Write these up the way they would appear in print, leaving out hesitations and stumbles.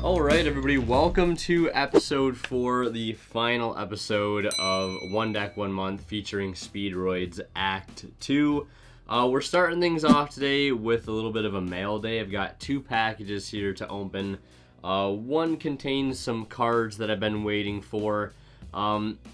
Alright everybody, welcome to episode 4, the final episode of One Deck One Month featuring Speedroids Act 2. We're starting things off today with a little bit of a mail day. I've got 2 packages here to open. One contains some cards that I've been waiting for.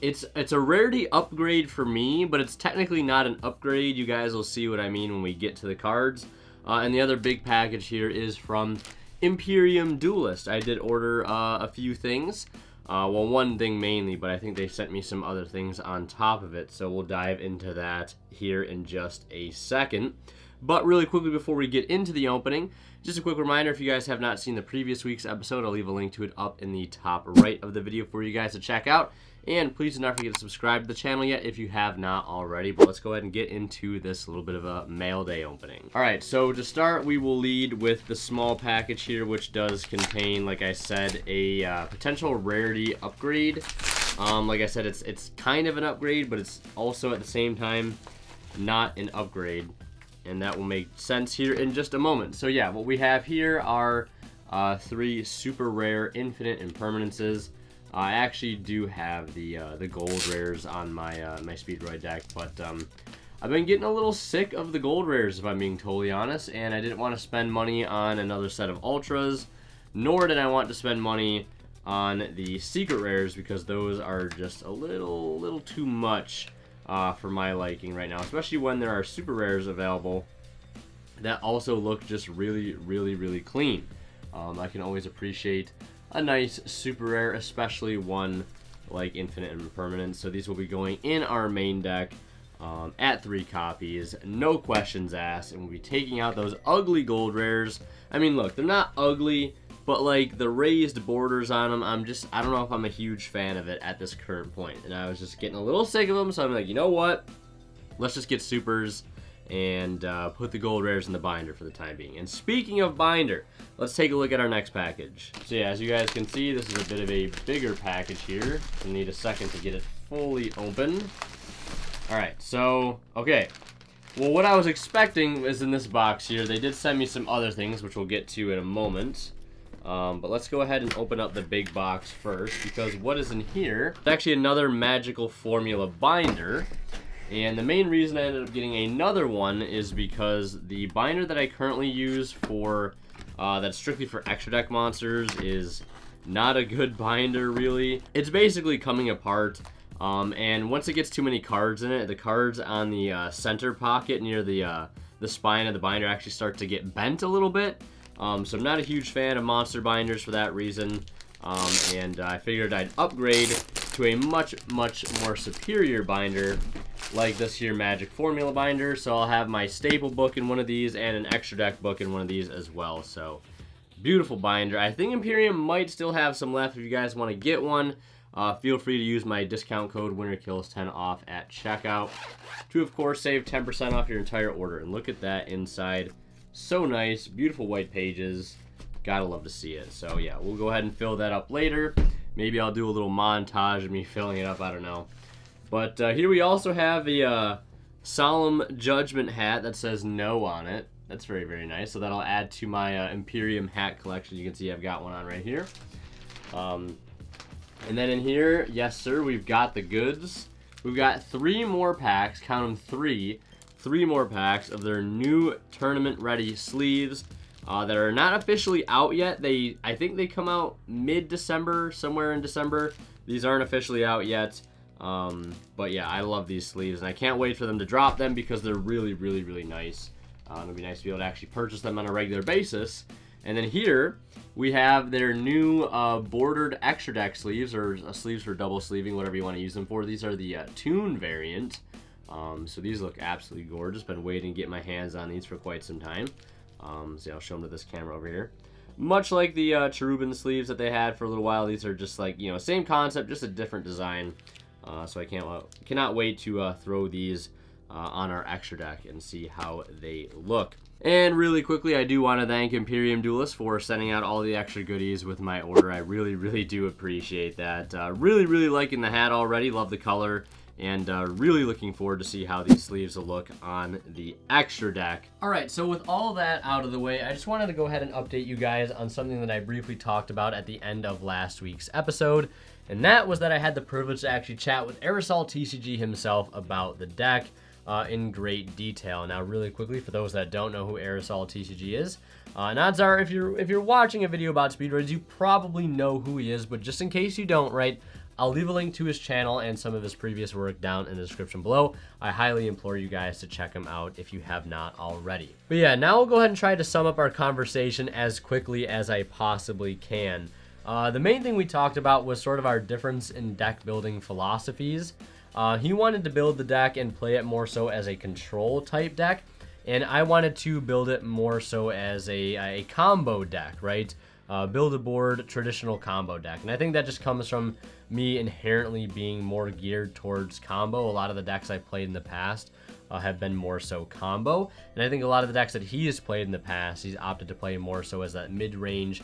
It's a rarity upgrade for me, but it's technically not an upgrade. You guys will see what I mean when we get to the cards. And the other big package here is from Imperium Duelist. I did order a few things. Well, one thing mainly, but I think they sent me some other things on top of it, so we'll dive into that here in just a second. But really quickly before we get into the opening, just a quick reminder, if you guys have not seen the previous week's episode, I'll leave a link to it up in the top right of the video for you guys to check out. And please do not forget to subscribe to the channel yet if you have not already. But let's go ahead and get into this little bit of a mail day opening. Alright, so to start, we will lead with the small package here, which does contain, like I said, a potential rarity upgrade. Like I said, it's kind of an upgrade, but it's also at the same time not an upgrade. And that will make sense here in just a moment. So yeah, what we have here are 3 super rare infinite impermanences. I actually do have the gold rares on my my Speedroid deck, but I've been getting a little sick of the gold rares, if I'm being totally honest, and I didn't want to spend money on another set of ultras, nor did I want to spend money on the secret rares, because those are just a little too much for my liking right now, especially when there are super rares available that also look just really clean. I can always appreciate a nice super rare, especially one like infinite impermanence. So these will be going in our main deck at 3 copies, no questions asked, and we'll be taking out those ugly gold rares. I mean, look, they're not ugly, but like the raised borders on them, I don't know if I'm a huge fan of it at this current point. And I was just getting a little sick of them, so I'm like, you know what? Let's just get supers and put the gold rares in the binder for the time being. And speaking of binder, let's take a look at our next package. So yeah, as you guys can see, this is a bit of a bigger package here. I need a second to get it fully open. Alright, so, okay. Well, what I was expecting is in this box here. They did send me some other things, which we'll get to in a moment. But let's go ahead and open up the big box first, because what is in here? It's actually another Magical Formula binder. And the main reason I ended up getting another one is because the binder that I currently use for, that's strictly for extra deck monsters, is not a good binder, really. It's basically coming apart, and once it gets too many cards in it, the cards on the center pocket near the spine of the binder actually start to get bent a little bit. So I'm not a huge fan of monster binders for that reason, and I figured I'd upgrade to a much more superior binder like this here Magic Formula binder. So I'll have my staple book in one of these and an extra deck book in one of these as well. So beautiful binder. I think Imperium might still have some left. If you guys want to get one, feel free to use my discount code WinnerKills10 off at checkout to, of course, save 10% off your entire order. And look at that inside. So nice, beautiful white pages. Gotta love to see it. So yeah, we'll go ahead and fill that up later. Maybe I'll do a little montage of me filling it up, I don't know. But here we also have the Solemn Judgment hat that says no on it. That's very nice. So that'll add to my Imperium hat collection. You can see I've got one on right here. And then in here, yes sir, we've got the goods. We've got 3 more packs, count them 3 more packs of their new tournament ready sleeves that are not officially out yet. I think they come out mid-December, somewhere in December. These aren't officially out yet. But yeah, I love these sleeves, and I can't wait for them to drop them because they're really nice. It'll be nice to be able to actually purchase them on a regular basis. And then here we have their new bordered extra deck sleeves, or sleeves for double sleeving, whatever you want to use them for. These are the Toon variant. So these look absolutely gorgeous. Been waiting to get my hands on these for quite some time. So I'll show them to this camera over here. Much like the Cherubin sleeves that they had for a little while, these are just like, you know, same concept, just a different design. So I cannot wait to throw these on our extra deck and see how they look. And really quickly, I do want to thank Imperium Duelist for sending out all the extra goodies with my order. I really do appreciate that. Really liking the hat already. Love the color and really looking forward to see how these sleeves will look on the extra deck. Alright, so with all that out of the way, I just wanted to go ahead and update you guys on something that I briefly talked about at the end of last week's episode, and that was that I had the privilege to actually chat with Aerosol TCG himself about the deck in great detail. Now, really quickly, for those that don't know who Aerosol TCG is, and odds are if you're watching a video about Speedroids, you probably know who he is, but just in case you don't, right, I'll leave a link to his channel and some of his previous work down in the description below. I highly implore you guys to check him out if you have not already. But yeah, now we'll go ahead and try to sum up our conversation as quickly as I possibly can. The main thing we talked about was sort of our difference in deck building philosophies. He wanted to build the deck and play it more so as a control type deck, and I wanted to build it more so as a combo deck, right? Build a board traditional combo deck. And I think that just comes from me inherently being more geared towards combo. A lot of the decks I've played in the past have been more so combo. And I think a lot of the decks that he has played in the past, he's opted to play more so as that mid-range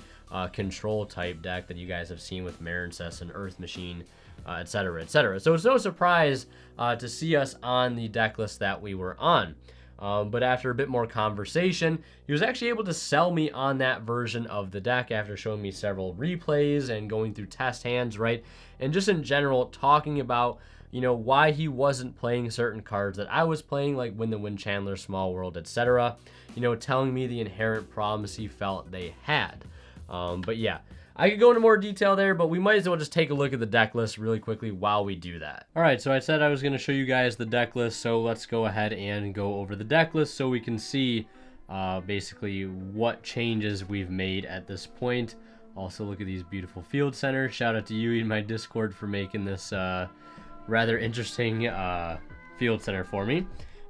control type deck that you guys have seen with Marincess and Earth Machine, etc., etc. So it's no surprise to see us on the deck list that we were on. But after a bit more conversation, he was actually able to sell me on that version of the deck after showing me several replays and going through test hands, right? And just in general, talking about, you know, why he wasn't playing certain cards that I was playing, like Win the Wind Chandler, Small World, etc. You know, telling me the inherent problems he felt they had. But yeah, I could go into more detail there, but we might as well just take a look at the deck list really quickly while we do that. All right, so I said I was going to show you guys the deck list, so let's go ahead and go over the deck list so we can see basically what changes we've made at this point. Also, look at these beautiful field centers. Shout out to you in my Discord for making this rather interesting field center for me.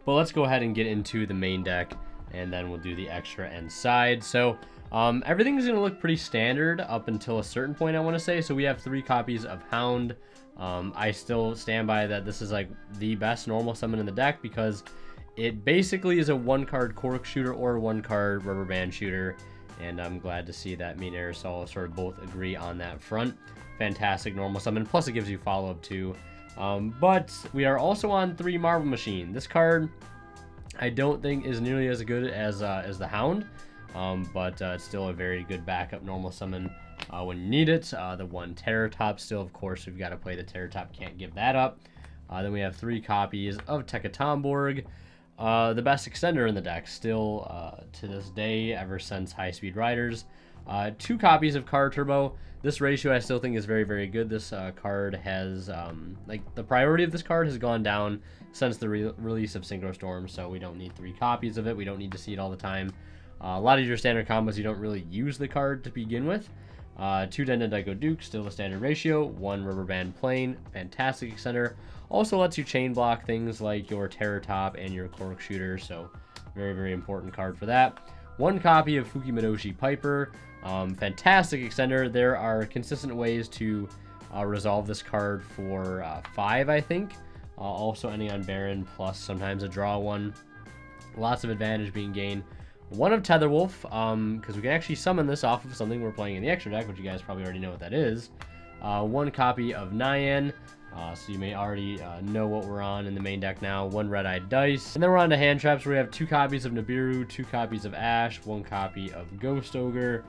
But let's go ahead and get into the main deck, and then we'll do the extra and side. So everything's going to look pretty standard up until a certain point, I want to say. So we have 3 copies of Hound. I still stand by that this is like the best normal summon in the deck because it basically is a 1-card Cork Shooter or 1-card Rubber Band Shooter. And I'm glad to see that me and Aerosol sort of both agree on that front. Fantastic normal summon, plus it gives you follow-up too. But we are also on 3 Marble Machine. This card I don't think is nearly as good as the Hound. But it's still a very good backup normal summon when you need it. The 1 Terror Top still, of course, we've got to play the Terror Top, can't give that up. Then we have 3 copies of Tekka Tomborg, the best extender in the deck, still to this day, ever since High Speed Riders. 2 copies of Card Turbo. This ratio I still think is very, very good. This card has, like, the priority of this card has gone down since the release of Synchro Storm, so we don't need 3 copies of it. We don't need to see it all the time. A lot of your standard combos, you don't really use the card to begin with. 2 Dendaiko Duke, still the standard ratio. 1 Rubber Band Plane, fantastic extender. Also lets you chain block things like your Terror Top and your Cork Shooter, so very, very important card for that. 1 copy of Fukimadoshi Piper, fantastic extender. There are consistent ways to resolve this card for 5, I think. Also ending on Baron, plus sometimes a draw 1. Lots of advantage being gained. 1 of Tetherwolf, because we can actually summon this off of something we're playing in the extra deck, which you guys probably already know what that is. 1 copy of Nyan, so you may already know what we're on in the main deck now. 1 Red-Eyed Dice. And then we're on to hand traps, where we have 2 copies of Nibiru, 2 copies of Ash, 1 copy of Ghost Ogre,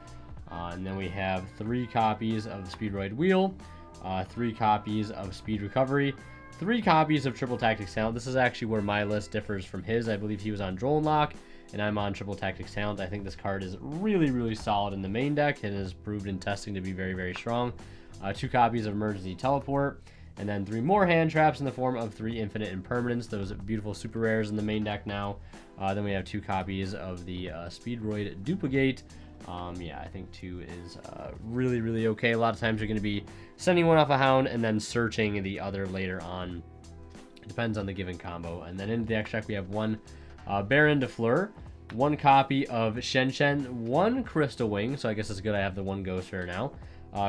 and then we have 3 copies of the Speedroid Wheel, 3 copies of Speed Recovery, 3 copies of Triple Tactics Talent. This is actually where my list differs from his. I believe he was on Droll Lock, and I'm on Triple Tactics Talent. I think this card is really, really solid in the main deck. It has proved in testing to be very, very strong. 2 copies of Emergency Teleport, and then 3 more hand traps in the form of 3 Infinite Impermanence. Those beautiful super rares in the main deck now. Then we have 2 copies of the Speedroid Duplicate. Yeah, I think 2 is really, really okay. A lot of times you're going to be sending 1 off a Hound and then searching the other later on. It depends on the given combo. And then in the extra deck we have 1 Baron de Fleur, 1 copy of Shen Shen, 1 Crystal Wing, so I guess it's good I have the 1 Ghost Rare now,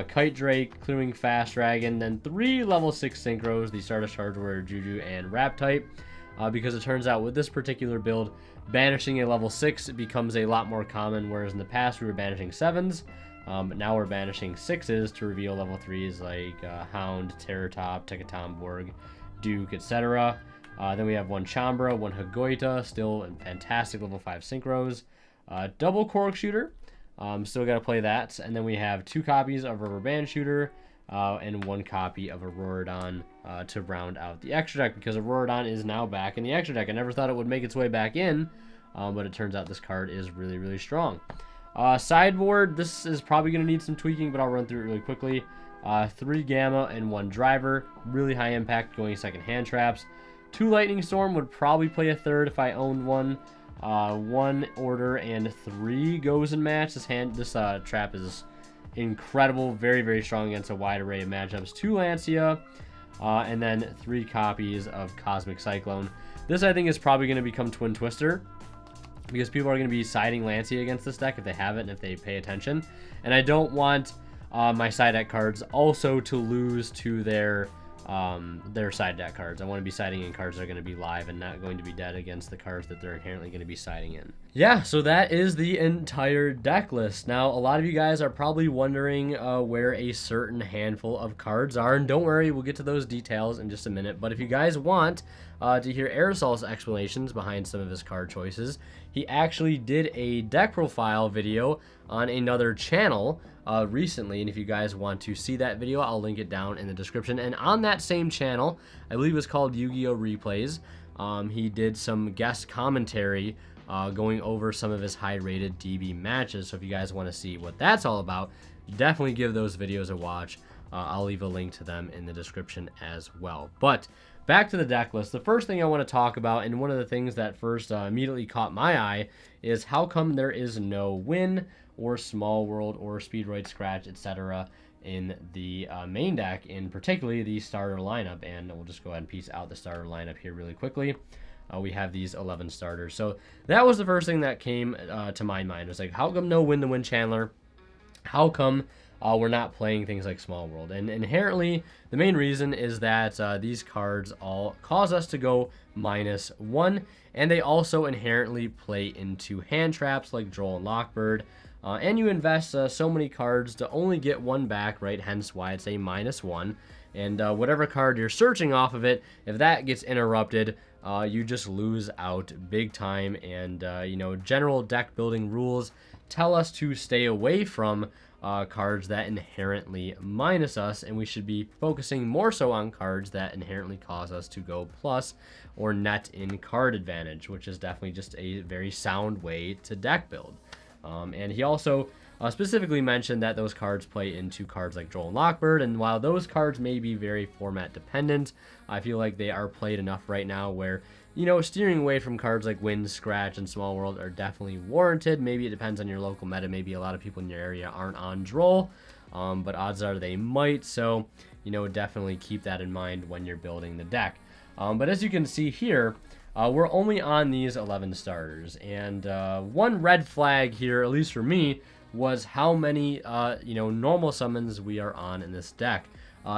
Kite Drake, Clearing Fast Dragon, then 3 level 6 Synchros, the Stardust Charge Warrior Juju, and Rap type, because it turns out with this particular build, banishing a level 6 becomes a lot more common, whereas in the past we were banishing 7s, but now we're banishing 6s to reveal level 3s like Hound, Terror Top, Tekka Tomborg, Duke, etc. Then we have one Chambra, one Hagoita, still fantastic level 5 synchros. Double Cork Shooter, still got to play that. And then we have 2 copies of Rubber Band Shooter and 1 copy of Auroradon to round out the extra deck, because Auroradon is now back in the extra deck. I never thought it would make its way back in, but it turns out this card is really, really strong. Sideboard, this is probably going to need some tweaking, but I'll run through it really quickly. 3 Gamma and 1 Driver, really high impact, going second hand traps. 2 Lightning Storm, would probably play a third if I owned one. 1 Order and 3 Goes and Match. This trap is incredible, very, very strong against a wide array of matchups. 2 Lancia, and then 3 copies of Cosmic Cyclone. This, I think, is probably going to become Twin Twister, because people are going to be siding Lancia against this deck if they have it and if they pay attention. And I don't want my side deck cards also to lose to their side deck cards. I want to be siding in cards that are going to be live and not going to be dead against the cards that they're inherently going to be siding in. Yeah, so that is the entire deck list. Now, a lot of you guys are probably wondering where a certain handful of cards are, and don't worry, we'll get to those details in just a minute. But if you guys want to hear Aerosol's explanations behind some of his card choices, he actually did a deck profile video on another channel recently, and if you guys want to see that video, I'll link it down in the description. And on that same channel, I believe it was called Yu-Gi-Oh! Replays, he did some guest commentary going over some of his high-rated DB matches. So if you guys want to see what that's all about, definitely give those videos a watch. I'll leave a link to them in the description as well. But back to the deck list. The first thing I want to talk about, and one of the things that first immediately caught my eye, is how come there is no Win or Small World or Speedroid Scratch, etc. in the main deck, in particularly the starter lineup. And we'll just go ahead and piece out the starter lineup here really quickly. We have these 11 starters. So that was the first thing that came to my mind. It was like, how come no Win the Wind Chandler? How come we're not playing things like Small World? And inherently, the main reason is that these cards all cause us to go -1, and they also inherently play into hand traps like Droll and Lockbird. And you invest so many cards to only get 1 back, right? Hence why it's a -1. And whatever card you're searching off of it, if that gets interrupted, you just lose out big time. And, general deck building rules tell us to stay away from cards that inherently minus us, and we should be focusing more so on cards that inherently cause us to go plus or net in card advantage, which is definitely just a very sound way to deck build. And he also specifically mentioned that those cards play into cards like Droll and Lockbird, and while those cards may be very format dependent, I feel like they are played enough right now where, steering away from cards like Wind, Scratch, and Small World are definitely warranted. Maybe it depends on your local meta. Maybe a lot of people in your area aren't on Droll, but odds are they might, so, definitely keep that in mind when you're building the deck. But as you can see here, we're only on these 11 starters, and one red flag here, at least for me, was how many normal summons we are on in this deck.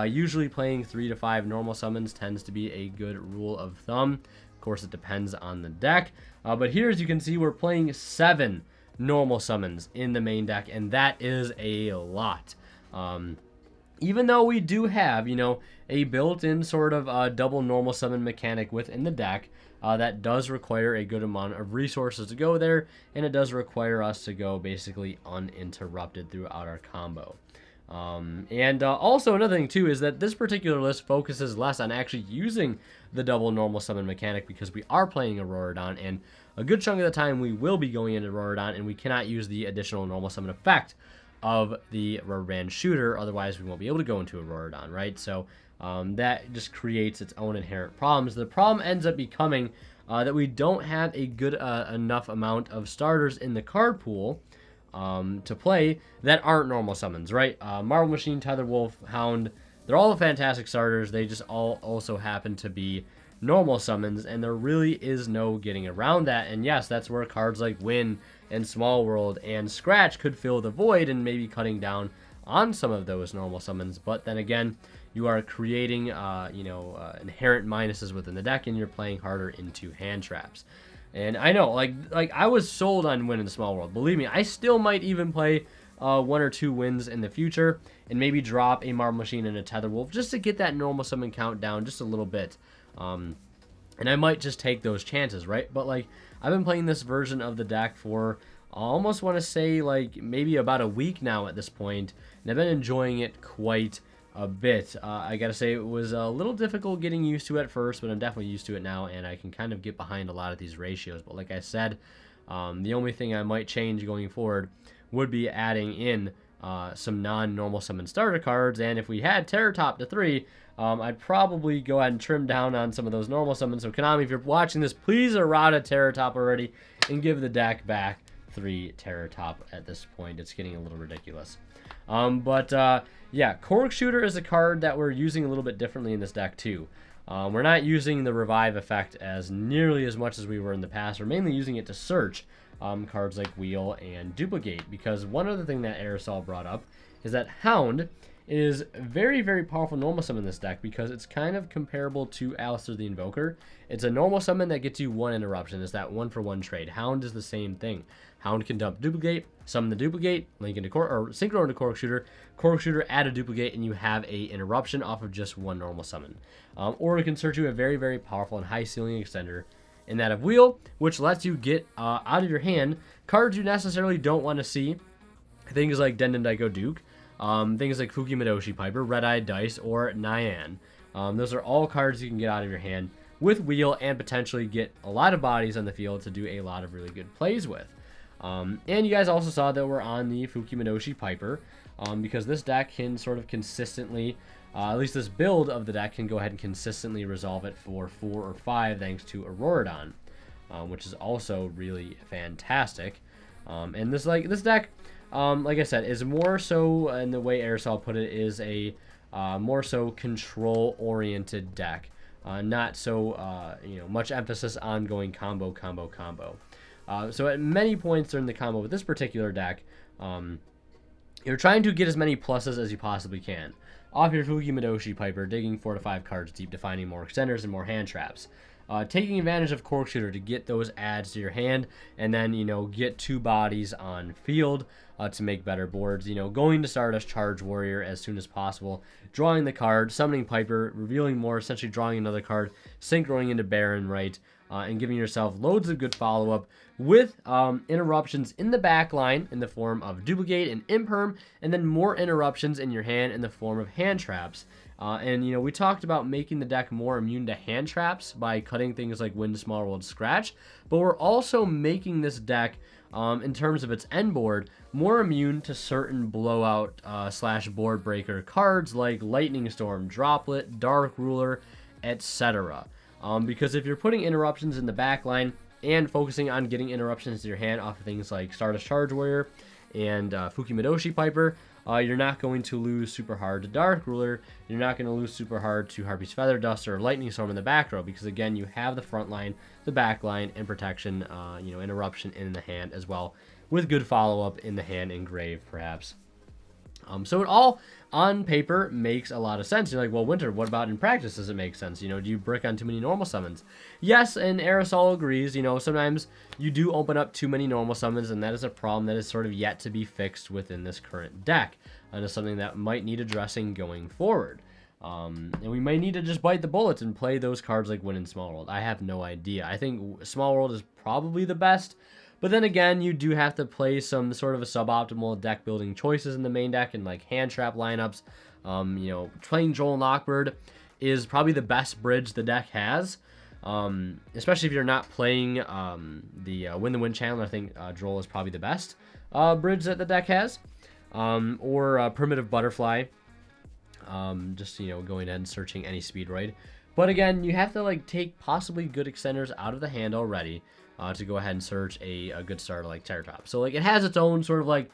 Usually playing 3 to 5 normal summons tends to be a good rule of thumb. Of course, it depends on the deck, but here, as you can see, we're playing 7 normal summons in the main deck, and that is a lot. Even though we do have, a built-in sort of double normal summon mechanic within the deck, that does require a good amount of resources to go there, and it does require us to go basically uninterrupted throughout our combo. Also another thing too is that this particular list focuses less on actually using the double normal summon mechanic, because we are playing Auroradon, and a good chunk of the time we will be going into Auroradon, and we cannot use the additional normal summon effect of the Rubber Band Shooter, otherwise we won't be able to go into Auroradon, right? So that just creates its own inherent problems. The problem ends up becoming that we don't have a good enough amount of starters in the card pool to play that aren't normal summons, right? Marble Machine, Tether Wolf, Hound, they're all fantastic starters. They just all also happen to be normal summons, and there really is no getting around that. And yes, that's where cards like Win and Small World and Scratch could fill the void and maybe cutting down on some of those normal summons. But then again, you are creating inherent minuses within the deck, and you're playing harder into hand traps. And I know, like I was sold on Win in the Small World. Believe me, I still might even play 1 or 2 wins in the future, and maybe drop a Marble Machine and a Tether Wolf just to get that normal summon count down just a little bit. And I might just take those chances, right? But like, I've been playing this version of the deck for I almost want to say like maybe about a week now at this point, and I've been enjoying it quite a bit. I gotta say it was a little difficult getting used to it at first, but I'm definitely used to it now, and I can kind of get behind a lot of these ratios. But like I said, the only thing I might change going forward would be adding in some non-normal summon starter cards, and if we had Terror Top to 3, I'd probably go ahead and trim down on some of those normal summons. So Konami, if you're watching this, please errata Terror Top already and give the deck back 3 Terror Top at this point. It's getting a little ridiculous. Yeah, Cork Shooter is a card that we're using a little bit differently in this deck too. We're not using the revive effect as nearly as much as we were in the past. We're mainly using it to search cards like Wheel and Duplicate, because one other thing that Aerosol brought up is that Hound is very, very powerful normal summon in this deck because it's kind of comparable to Alistair the Invoker. It's a normal summon that gets you 1 interruption. It's that 1-for-1 trade. Hound is the same thing. Hound can dump Duplicate, summon the Duplicate, link into Synchro into Cork Shooter, add a Duplicate, and you have a interruption off of just 1 normal summon. Or it can search you a very, very powerful and high ceiling extender in that of Wheel, which lets you get out of your hand cards you necessarily don't want to see. Things like Denden Daiko Duke, things like Fukimadoshi Piper, Red-Eyed Dice, or Nyan. Those are all cards you can get out of your hand with Wheel and potentially get a lot of bodies on the field to do a lot of really good plays with. And you guys also saw that we're on the Fukimadoshi Piper because this deck can sort of consistently, at least this build of the deck can go ahead and consistently resolve it for 4 or 5 thanks to Auroradon, which is also really fantastic. And this deck, like I said, is more so, in the way Aerosol put it, is a more so control-oriented deck. Not so much emphasis on going combo. So at many points during the combo with this particular deck, you're trying to get as many pluses as you possibly can off your Fukimadoshi Piper, digging 4 to 5 cards deep, defining more extenders and more hand traps. Taking advantage of Cork Shooter to get those adds to your hand, and then, get 2 bodies on field to make better boards. Going to Stardust Charge Warrior as soon as possible, drawing the card, summoning Piper, revealing more, essentially drawing another card, synchroing into Baron, right, and giving yourself loads of good follow-up with interruptions in the back line in the form of Duplicate and Imperm, and then more interruptions in your hand in the form of hand traps. And we talked about making the deck more immune to hand traps by cutting things like Wind, Small World, Scratch, but we're also making this deck, in terms of its end board, more immune to certain blowout / board breaker cards like Lightning Storm, Droplet, Dark Ruler, etc. Because if you're putting interruptions in the back line and focusing on getting interruptions to your hand off of things like Stardust Charge Warrior and Fukimadoshi Piper, you're not going to lose super hard to Dark Ruler. You're not going to lose super hard to Harpy's Feather Duster or Lightning Storm in the back row, because again, you have the front line, the back line, and protection, interruption in the hand as well, with good follow-up in the hand and grave, perhaps. So it all, on paper, makes a lot of sense. You're like, well, Winter, what about in practice? Does it make sense? Do you brick on too many normal summons? Yes, and Aerosol agrees. Sometimes you do open up too many normal summons, and that is a problem that is sort of yet to be fixed within this current deck. And it's something that might need addressing going forward. And we may need to just bite the bullets and play those cards like Win and Small World. I have no idea. I think Small World is probably the best. But then again, you do have to play some sort of a suboptimal deck building choices in the main deck and like hand trap lineups. Playing Joel and Lockbird is probably the best bridge the deck has. Especially if you're not playing the Win the Win channel. I think Joel is probably the best bridge that the deck has. Or Primitive Butterfly. Just going ahead and searching any Speedroid. But again, you have to take possibly good extenders out of the hand already. To go ahead and search a good starter like Terror Top. So it has its own sort of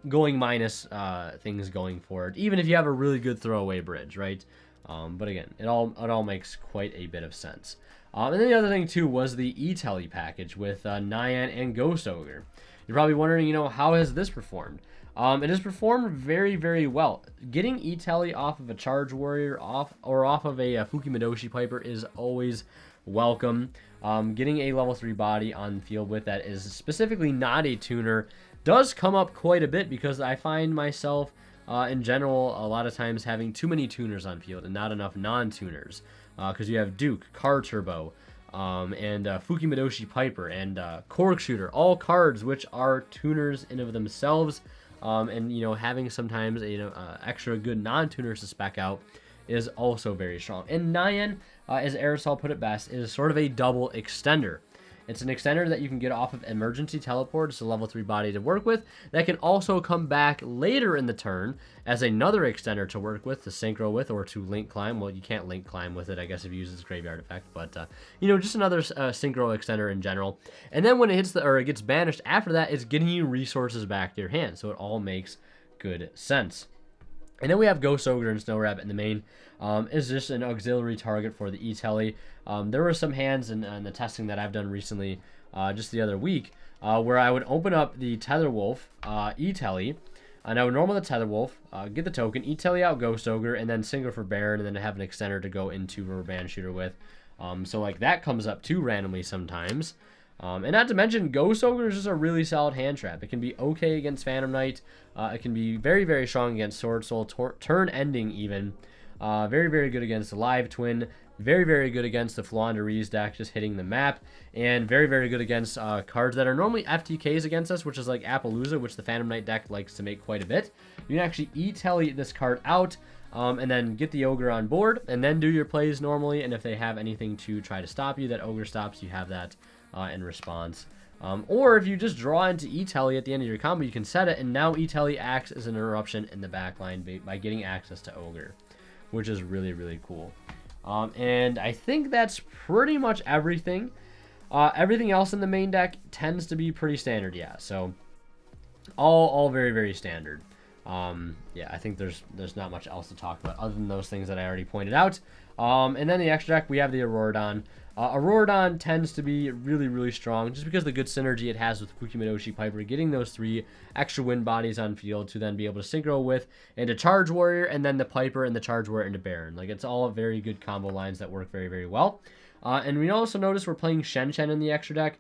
going minus things going forward, even if you have a really good throwaway bridge, right? But again, it all makes quite a bit of sense. And then the other thing too was the E-Telly package with Nyan and Ghost Ogre. You're probably wondering, how has this performed? It has performed very, very well. Getting E-Telly off of a Charge Warrior off of a Fukimadoshi Piper is always welcome. Getting a level 3 body on field with that is specifically not a tuner does come up quite a bit because I find myself, in general, a lot of times having too many tuners on field and not enough non-tuners. Because you have Duke, Car Turbo, and Fuki Midoshi Piper, and Cork Shooter, all cards which are tuners in of themselves. And, having sometimes extra good non-tuners to spec out is also very strong. And Nyan, as Aerosol put it best, is sort of a double extender. It's an extender that you can get off of Emergency Teleport. It's a level 3 body to work with. That can also come back later in the turn as another extender to work with, to synchro with, or to link climb. Well, you can't link climb with it, I guess, if you use its graveyard effect. But, just another synchro extender in general. And then when it hits it gets banished after that, it's getting you resources back to your hand. So it all makes good sense. And then we have Ghost Ogre and Snow Rabbit in the main. Is just an auxiliary target for the E-Telly. There were some hands in the testing that I've done recently, just the other week, where I would open up the Tether Wolf E-Telly, and I would normal the Tether Wolf, get the token, E-Telly out Ghost Ogre, and then single for Baron, and then have an extender to go into Rubber Band Shooter with. So like that comes up too randomly sometimes. And not to mention, Ghost Ogre is just a really solid hand trap. It can be okay against Phantom Knight. It can be very, very strong against Sword Soul, turn ending even. Very, very good against the Live Twin. Very, very good against the Flandreese deck, just hitting the map. And very, very good against cards that are normally FTKs against us, which is like Appaloosa, which the Phantom Knight deck likes to make quite a bit. You can actually E-Telly this card out, and then get the Ogre on board, and then do your plays normally. And if they have anything to try to stop you, that Ogre stops, you have that in response. Or if you just draw into E-Telly at the end of your combo, you can set it, and now E-Telly acts as an interruption in the backline by getting access to Ogre, which is really, really cool. And I think that's pretty much everything. Everything else in the main deck tends to be pretty standard, yeah. So all very, very standard. Yeah, I think there's not much else to talk about other than those things that I already pointed out. And then the extra deck, we have the Auroradon. Auroradon tends to be really, really strong just because of the good synergy it has with Fuki Midoshi Piper, getting those 3 extra wind bodies on field to then be able to synchro with into Charge Warrior, and then the Piper and the Charge Warrior into Baron. Like, it's all very good combo lines that work very, very well. And we also notice we're playing Shen Shen in the extra deck.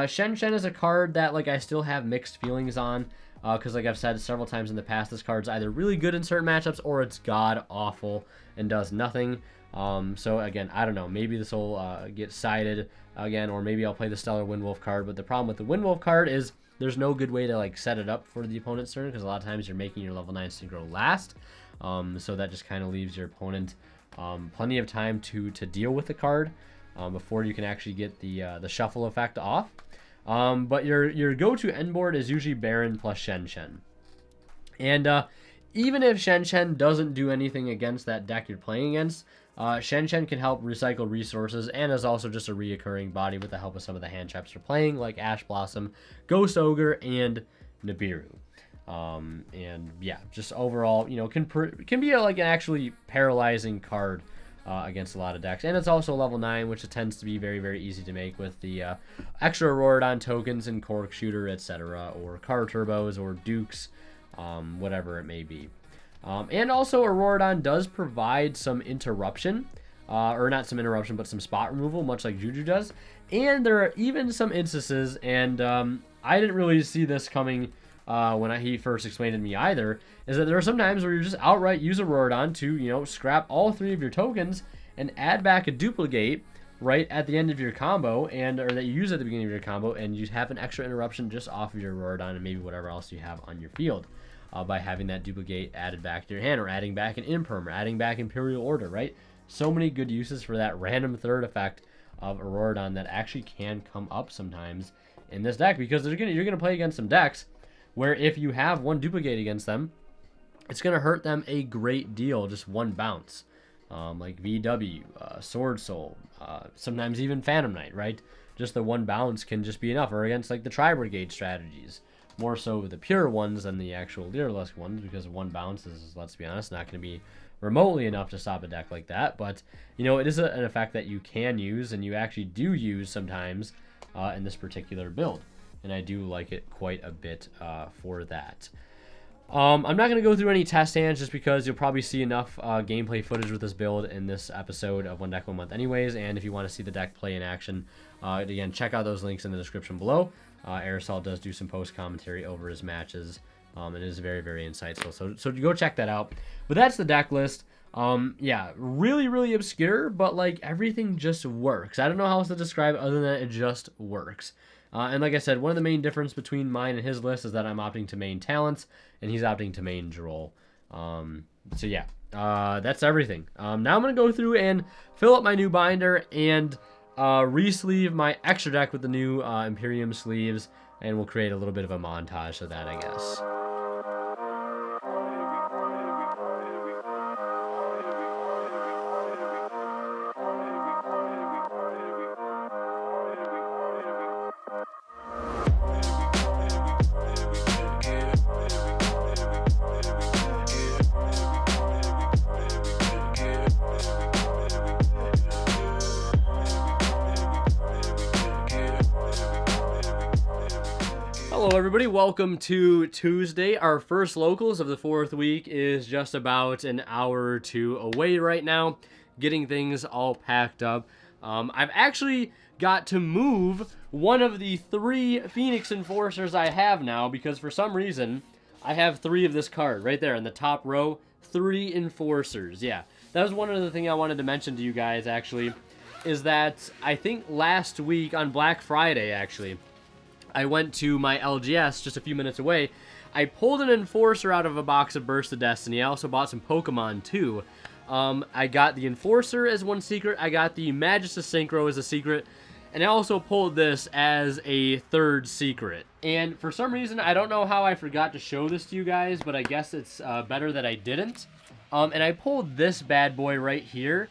Shen Shen is a card that, like, I still have mixed feelings on. Because like I've said several times in the past, this card's either really good in certain matchups or it's god-awful and does nothing. So again, I don't know. Maybe this will get sided again, or maybe I'll play the Stellar Windwolf card. But the problem with the Windwolf card is there's no good way to like set it up for the opponent's turn, because a lot of times you're making your level 9 synchro last. So that just kind of leaves your opponent plenty of time to deal with the card before you can actually get the shuffle effect off. But your go-to end board is usually Baron plus Shen Shen. And even if Shen Shen doesn't do anything against that deck you're playing against, Shen Shen can help recycle resources and is also just a reoccurring body with the help of some of the hand traps you're playing, like Ash Blossom, Ghost Ogre, and Nibiru. And yeah, just overall, can be like an actually paralyzing card against a lot of decks. And it's also level 9, which it tends to be very, very easy to make with the extra Auroradon tokens and Cork Shooter, etc., or Car Turbos or Dukes, whatever it may be. And also Auroradon does provide some interruption, or not some interruption, but some spot removal, much like Juju does. And there are even some instances, and I didn't really see this coming when he first explained it to me either, is that there are some times where you just outright use Auroradon to, scrap all 3 of your tokens and add back a duplicate right at the end of your combo, or that you use at the beginning of your combo, and you have an extra interruption just off of your Auroradon and maybe whatever else you have on your field by having that duplicate added back to your hand, or adding back an Imperm, or adding back Imperial Order, right? So many good uses for that random third effect of Auroradon that actually can come up sometimes in this deck, because you're gonna play against some decks where if you have one duplicate against them, it's going to hurt them a great deal, just one bounce. Like VW, Sword Soul, sometimes even Phantom Knight, right? Just the one bounce can just be enough, or against like the Tri-Brigade strategies. More so with the pure ones than the actual Lyrilusc ones, because one bounce is, let's be honest, not going to be remotely enough to stop a deck like that. But, it is an effect that you can use, and you actually do use sometimes in this particular build. And I do like it quite a bit for that. I'm not going to go through any test hands just because you'll probably see enough gameplay footage with this build in this episode of One Deck One Month anyways. And if you want to see the deck play in action, again, check out those links in the description below. Aerosol does do some post commentary over his matches, and it is very, very insightful. So go check that out. But that's the deck list. Yeah, really, really obscure, but like everything just works. I don't know how else to describe it other than it just works. And like I said, one of the main difference between mine and his list is that I'm opting to main talents, and he's opting to main Droll. So yeah, that's everything. Now I'm going to go through and fill up my new binder and re-sleeve my extra deck with the new Imperium sleeves, and we'll create a little bit of a montage of that, I guess. Hello everybody, welcome to Tuesday. Our first locals of the 4th week is just about an hour or two away right now, getting things all packed up. I've actually got to move one of the 3 Phoenix Enforcers I have now, because for some reason I have 3 of this card right there in the top row, 3 Enforcers. Yeah, that was one other thing I wanted to mention to you guys actually, is that I think last week on Black Friday actually, I went to my LGS just a few minutes away. I pulled an Enforcer out of a box of Burst of Destiny. I also bought some Pokemon too. I got the Enforcer as one secret. I got the Magistus Synchro as a secret. And I also pulled this as a 3rd secret. And for some reason, I don't know how I forgot to show this to you guys, but I guess it's better that I didn't. And I pulled this bad boy right here.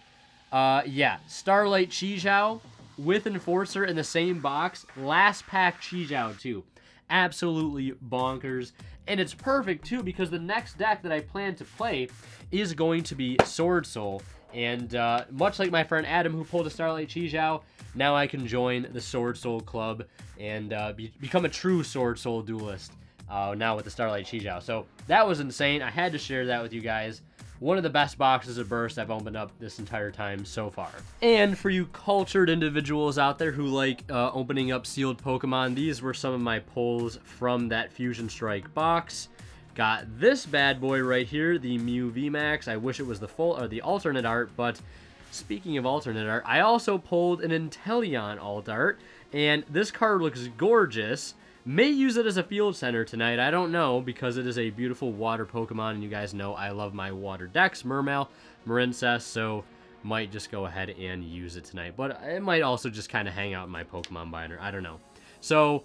Yeah, Starlight Chijiao with Enforcer in the same box. Last pack Chijiao too. Absolutely bonkers. And it's perfect too, because the next deck that I plan to play is going to be Sword Soul. And much like my friend Adam who pulled a Starlight Chijiao, now I can join the Sword Soul Club and become a true Sword Soul duelist now with the Starlight Chijiao. So that was insane. I had to share that with you guys. One of the best boxes of Burst I've opened up this entire time so far. And for you cultured individuals out there who like opening up sealed Pokemon, these were some of my pulls from that Fusion Strike box. Got this bad boy right here, the Mew VMAX. I wish it was the full or the alternate art, but speaking of alternate art, I also pulled an Inteleon alt art, and this card looks gorgeous. May use it as a field center tonight, I don't know, because it is a beautiful water Pokemon, and you guys know I love my water decks, Mermail, Marincess, so might just go ahead and use it tonight. But it might also just kind of hang out in my Pokemon binder, I don't know. So,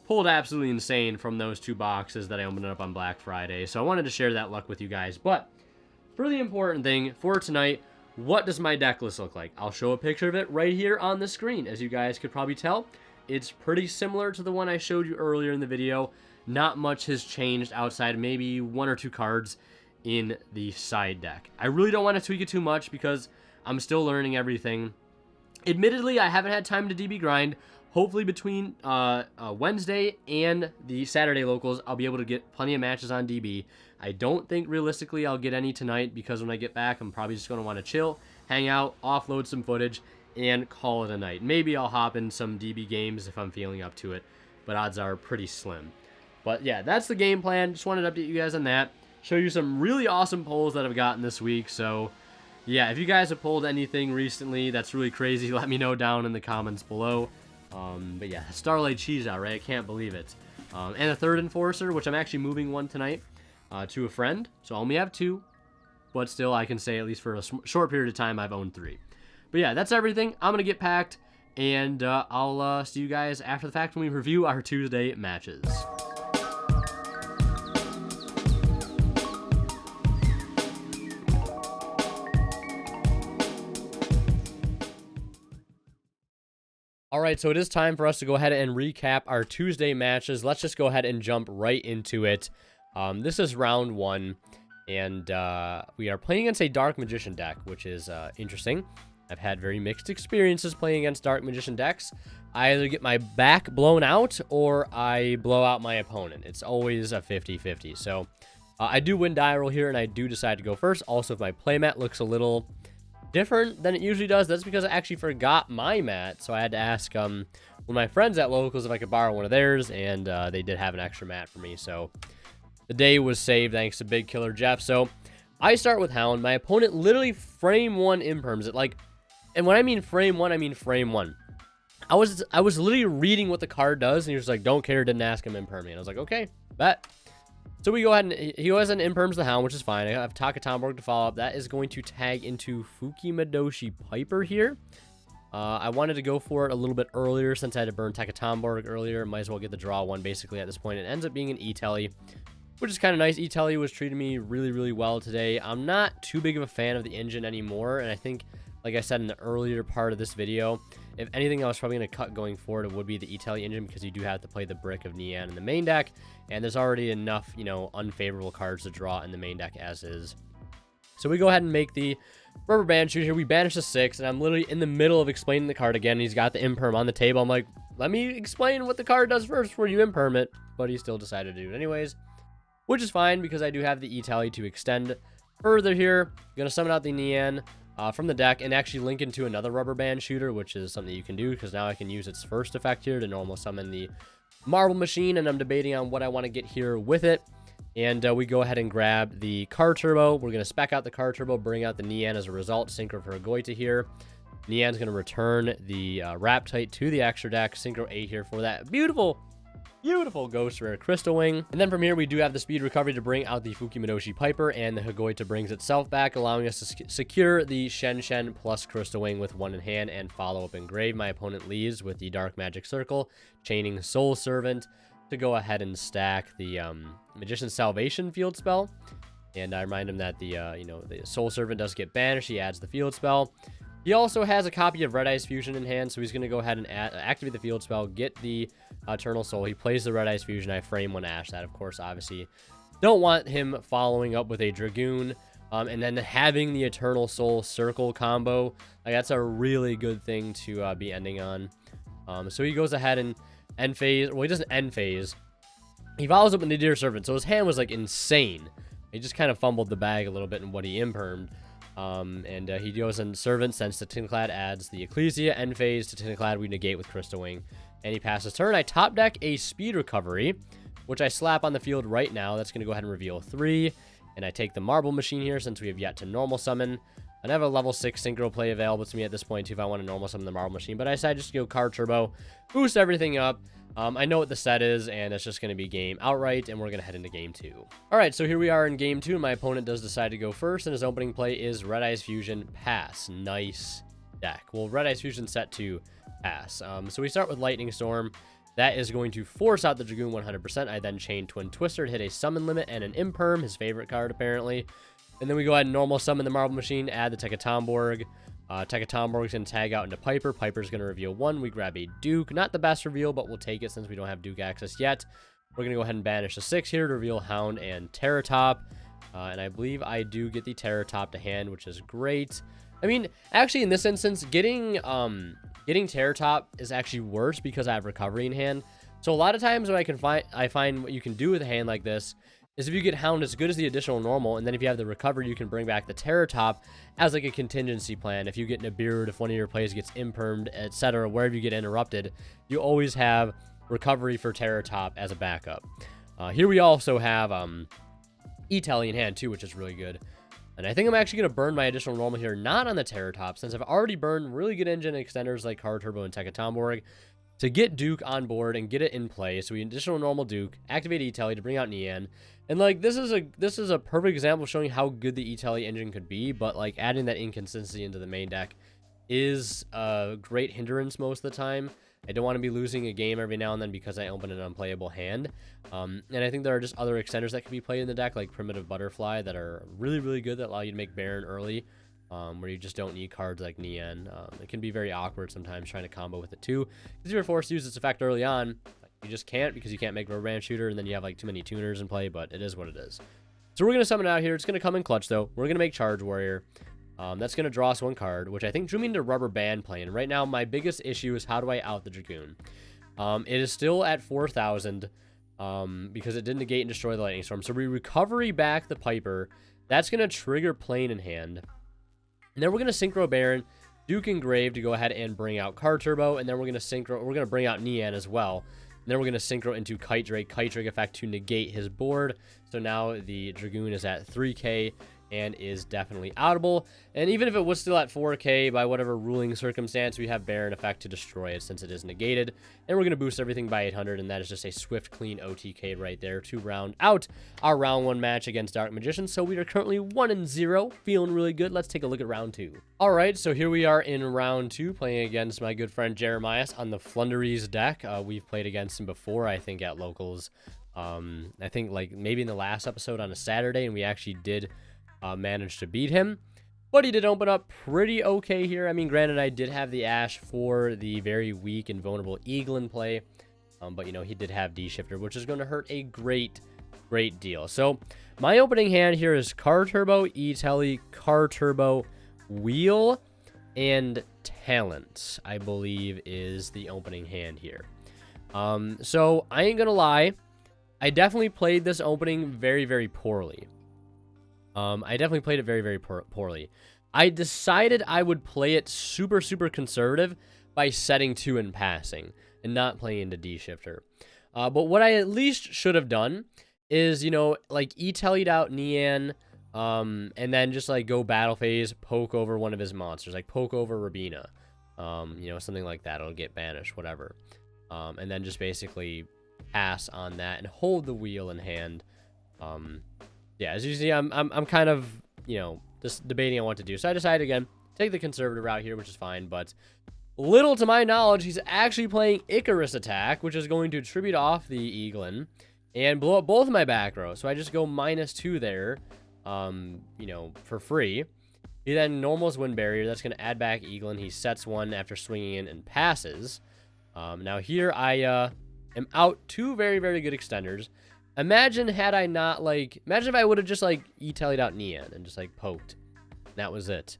pulled absolutely insane from those 2 boxes that I opened up on Black Friday, so I wanted to share that luck with you guys. But, for the important thing, for tonight, what does my deck list look like? I'll show a picture of it right here on the screen, as you guys could probably tell. It's pretty similar to the one I showed you earlier in the video. Not much has changed outside maybe 1 or 2 cards in the side deck. I really don't want to tweak it too much because I'm still learning everything. Admittedly, I haven't had time to DB grind. Hopefully between Wednesday and the Saturday locals, I'll be able to get plenty of matches on DB. I don't think realistically I'll get any tonight because when I get back, I'm probably just going to want to chill, hang out, offload some footage, and call it a night. Maybe I'll hop in some DB games if I'm feeling up to it, but odds are pretty slim. But yeah, that's the game plan. Just wanted to update you guys on that. Show you some really awesome pulls that I've gotten this week. So yeah, if you guys have pulled anything recently that's really crazy, let me know down in the comments below. But yeah, Starlight Chijiao, right? I can't believe it. And a 3rd Enforcer, which I'm actually moving one tonight to a friend. So I only have 2, but still I can say at least for a short period of time I've owned 3. But yeah, that's everything. I'm going to get packed, and I'll see you guys after the fact when we review our Tuesday matches. Alright, so it is time for us to go ahead and recap our Tuesday matches. Let's just go ahead and jump right into it. This is round 1, and we are playing against a Dark Magician deck, which is interesting. I've had very mixed experiences playing against Dark Magician decks. I either get my back blown out or I blow out my opponent. It's always a 50-50. So I do win die roll here, and I do decide to go first. Also, if my playmat looks a little different than it usually does, that's because I actually forgot my mat. So I had to ask with my friends at Locals if I could borrow one of theirs, and they did have an extra mat for me. So the day was saved thanks to Big Killer Jeff. So I start with Hound. My opponent literally frame 1 imperms it. Like, and when I mean frame 1, I mean frame 1. I was literally reading what the card does, and he was like, don't care, didn't ask him imperm me. And I was like, okay, bet. So we go ahead and he goes and imperms the Hound, which is fine. I have Takatomborg to follow up. That is going to tag into Fukimadoshi Piper here. I wanted to go for it a little bit earlier since I had to burn Takatomborg earlier. Might as well get the draw one basically at this point. It ends up being an E-Telly, which is kind of nice. E-Telly was treating me really, really well today. I'm not too big of a fan of the engine anymore, and I think, like I said in the earlier part of this video, if anything I was probably going to cut going forward, it would be the E-Telly engine, because you do have to play the Brick of Nian in the main deck, and there's already enough, you know, unfavorable cards to draw in the main deck as is. So we go ahead and make the Rubber Band Shooter here. We banish a 6, and I'm literally in the middle of explaining the card again. He's got the imperm on the table. I'm like, let me explain what the card does first before you imperm it, but he still decided to do it anyways, which is fine because I do have the E-Telly to extend further here. I'm going to summon out the Nian from the deck and actually link into another Rubber Band Shooter, which is something you can do because now I can use its first effect here to normal summon the Marble Machine, and I'm debating on what I want to get here with it. And we go ahead and grab the Car Turbo. We're going to spec out the Car Turbo, bring out the Nian as a result, Synchro for Goita here. Nian's going to return the Raptite to the extra deck, Synchro 8 here for that beautiful Ghost Rare Crystal Wing. And then from here, we do have the Speed Recovery to bring out the Fukimadoshi Piper, and the Higoita brings itself back, allowing us to secure the Shen plus Crystal Wing with 1 in hand and follow up engrave. My opponent leaves with the Dark Magic Circle, chaining Soul Servant to go ahead and stack the Magician's Salvation field spell. And I remind him that the Soul Servant does get banished. He adds the field spell. He also has a copy of Red Eyes Fusion in hand, so he's going to go ahead and activate the field spell, get the Eternal Soul. He plays the Red Eyes Fusion. I frame 1 Ash. That, of course, obviously don't want him following up with a Dragoon, and then having the Eternal Soul Circle combo. Like, that's a really good thing to be ending on. So he goes ahead and end phase. Well, he doesn't end phase. He follows up with Nadir Servant, so his hand was, like, insane. He just kind of fumbled the bag a little bit in what he impermed. And he goes in Servant, sends to Tinclad, adds the Ecclesia, end phase to Tinclad, we negate with Crystal Wing, and he passes turn. I top deck a Speed Recovery, which I slap on the field right now. That's going to go ahead and reveal 3, and I take the Marble Machine here since we have yet to normal summon. I have a level 6 Synchro play available to me at this point too if I want to normal summon the Marble Machine, but I decided just to go Card Turbo, boost everything up. I know what the set is, and it's just going to be game outright, and we're going to head into game 2. All right, so here we are in game 2, and my opponent does decide to go first, and his opening play is Red Eyes Fusion, pass. Nice deck. Well, Red Eyes Fusion set to pass. So we start with Lightning Storm. That is going to force out the Dragoon 100%. I then chain Twin Twister to hit a summon limit and an imperm, his favorite card apparently. And then we go ahead and normal summon the Marble Machine, add the Tekatomborg. Tekatomborg's going to tag out into Piper. Piper's going to reveal 1. We grab a Duke. Not the best reveal, but we'll take it since we don't have Duke access yet. We're going to go ahead and banish the 6 here to reveal Hound and Terratop. And I believe I do get the Terratop to hand, which is great. I mean, actually, in this instance, getting Terratop is actually worse because I have Recovery in hand. So a lot of times when I find what you can do with a hand like this is if you get Hound as good as the additional normal, and then if you have the Recovery, you can bring back the Terratop as like a contingency plan. If you get Nibiru, if one of your plays gets impermed, etc., wherever you get interrupted, you always have Recovery for Terratop as a backup. Here we also have E-Telly in hand too, which is really good. And I think I'm actually going to burn my additional normal here, not on the Terratop, since I've already burned really good engine extenders like Card Turbo and Tekatomborg to get Duke on board and get it in play. So we additional normal Duke, activate E-Telly to bring out Nian. And like this is a perfect example of showing how good the E-Telly engine could be, but like adding that inconsistency into the main deck is a great hindrance most of the time. I don't want to be losing a game every now and then because I open an unplayable hand. And I think there are just other extenders that can be played in the deck, like Primitive Butterfly, that are really, really good that allow you to make Baron early, where you just don't need cards like Nian. It can be very awkward sometimes trying to combo with it too, because you're forced to use its effect early on. You just can't because you can't make Rubber Band Shooter, and then you have like too many tuners in play, but it is what it is. So we're going to summon out here. It's going to come in clutch, though. We're going to make Charge Warrior. That's going to draw us 1 card, which I think drew me into Rubber Band play. And right now, my biggest issue is how do I out the Dragoon? It is still at 4,000 because it didn't negate and destroy the Lightning Storm. So we Recovery back the Piper. That's going to trigger Plane in hand. And then we're going to Synchro Baron, Duke Engraved to go ahead and bring out Car Turbo, and then we're going to synchro. We're going to bring out Nian as well. And then we're going to synchro into Kite Drake effect to negate his board. So now the Dragoon is at 3k and is definitely outable. And even if it was still at 4k by whatever ruling circumstance, we have Baron effect to destroy it since it is negated. And we're going to boost everything by 800, and that is just a swift, clean OTK right there to round out our round 1 match against Dark Magician. So we are currently 1-0, feeling really good. Let's take a look at round 2. All right, so here we are in round 2, playing against my good friend Jeremias on the Flunderies deck. We've played against him before, I think, at Locals. I think like maybe in the last episode on a Saturday, and we actually did managed to beat him, but he did open up pretty okay here. I mean, granted, I did have the Ash for the very weak and vulnerable Eaglin play, but you know, he did have D-Shifter, which is going to hurt a great deal. So my opening hand here is Car Turbo, E-Telly, Car Turbo, Wheel, and Talent, I believe is the opening hand here. So I ain't gonna lie, I definitely played this opening very poorly. I definitely played it very poorly. I decided I would play it super conservative by setting 2 and passing and not playing into D-Shifter. But what I at least should have done is, you know, like E-Tellied out Nian, and then just like go battle phase, poke over one of his monsters, like poke over Rabina, you know, something like that. It'll get banished, whatever. And then just basically pass on that and hold the wheel in hand. Yeah, as you see, I'm kind of, you know, just debating on what to do. So I decided, again, take the conservative route here, which is fine. But little to my knowledge, he's actually playing Icarus Attack, which is going to tribute off the Eaglin and blow up both of my back row. So I just go -2 there, you know, for free. He then normals Wind Barrier. That's going to add back Eaglin. He sets 1 after swinging in and passes. Now here I am out 2 very good extenders. Imagine had I not, like, imagine if I would have just, like, E-Tellied out Nian and just, like, poked. That was it.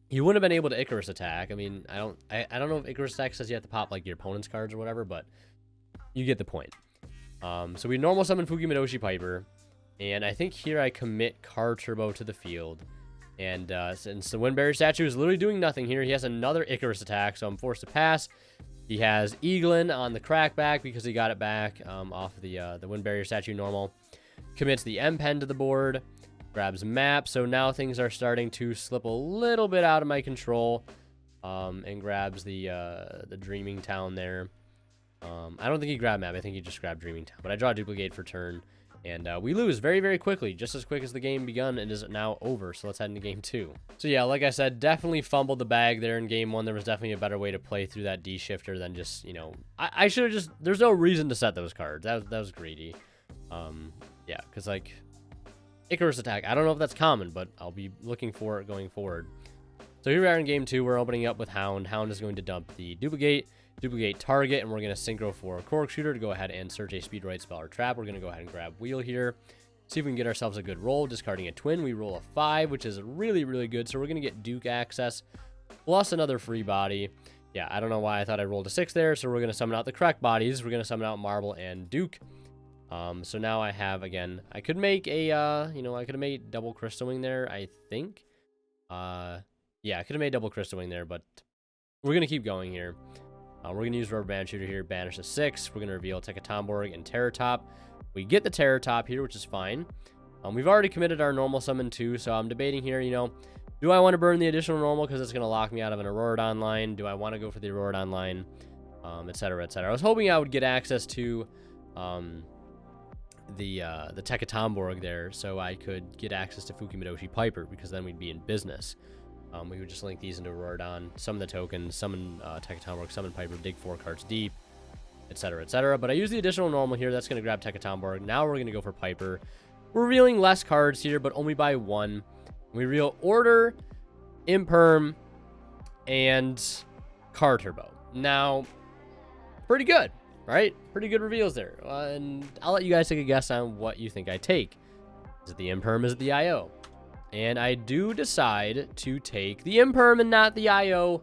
You wouldn't have been able to Icarus Attack. I mean, I don't know if Icarus Attack says you have to pop, like, your opponent's cards or whatever, but you get the point. So we normal summon Fukimadoshi Piper, and I think here I commit Car Turbo to the field. And since the Wind Barrier statue is literally doing nothing here, he has another Icarus Attack, so I'm forced to pass. He has Eaglin on the crackback because he got it back off of the Wind Barrier statue normal. Commits the M-Pen to the board. Grabs map. So now things are starting to slip a little bit out of my control. And grabs the Dreaming Town there. I don't think he grabbed map. I think he just grabbed Dreaming Town. But I draw a duplicate for turn. And we lose very quickly, just as quick as the game begun and is now over. So let's head into game 2. So yeah, like I said, definitely fumbled the bag there in game 1. There was definitely a better way to play through that D-Shifter than just, you know, I should have just, there's no reason to set those cards. That was greedy. Yeah, because like Icarus Attack, I don't know if that's common, but I'll be looking for it going forward. So here we are in game 2. We're opening up with Hound. Hound is going to dump the duplicate target, and we're going to synchro for Cork Shooter to go ahead and search a Speedroid spell or trap. We're going to go ahead and grab Wheel here. See if we can get ourselves a good roll. Discarding a twin, we roll a 5, which is really good. So we're going to get Duke access, plus another free body. Yeah, I don't know why I thought I rolled a 6 there, so we're going to summon out the correct bodies. We're going to summon out Marble and Duke. So now I have, again, I could make a, you know, I could have made double Crystal Wing there, I think. Yeah, I could have made double Crystal Wing there, but we're going to keep going here. We're going to use Rubber Band Shooter here, banish a 6. We're going to reveal Tekatomborg and Terror Top. We get the Terror Top here, which is fine. We've already committed our normal summon too, so I'm debating here, you know, do I want to burn the additional normal because it's going to lock me out of an Auroradon line? Do I want to go for the Auroradon line? Etc. I was hoping I would get access to the Tekatomborg there so I could get access to Fukimadoshi Piper, because then we'd be in business. We would just link these into Auroradon, summon the token, summon Tekatomborg, summon Piper, dig 4 cards deep, etc. But I use the additional normal here. That's going to grab Tekatomborg. Now we're going to go for Piper. We're revealing less cards here, but only by 1. We reveal Order, Imperm, and Car Turbo. Now, pretty good, right? Pretty good reveals there. And I'll let you guys take a guess on what you think I take. Is it the Imperm? Is it the IO? And I do decide to take the Imperm and not the IO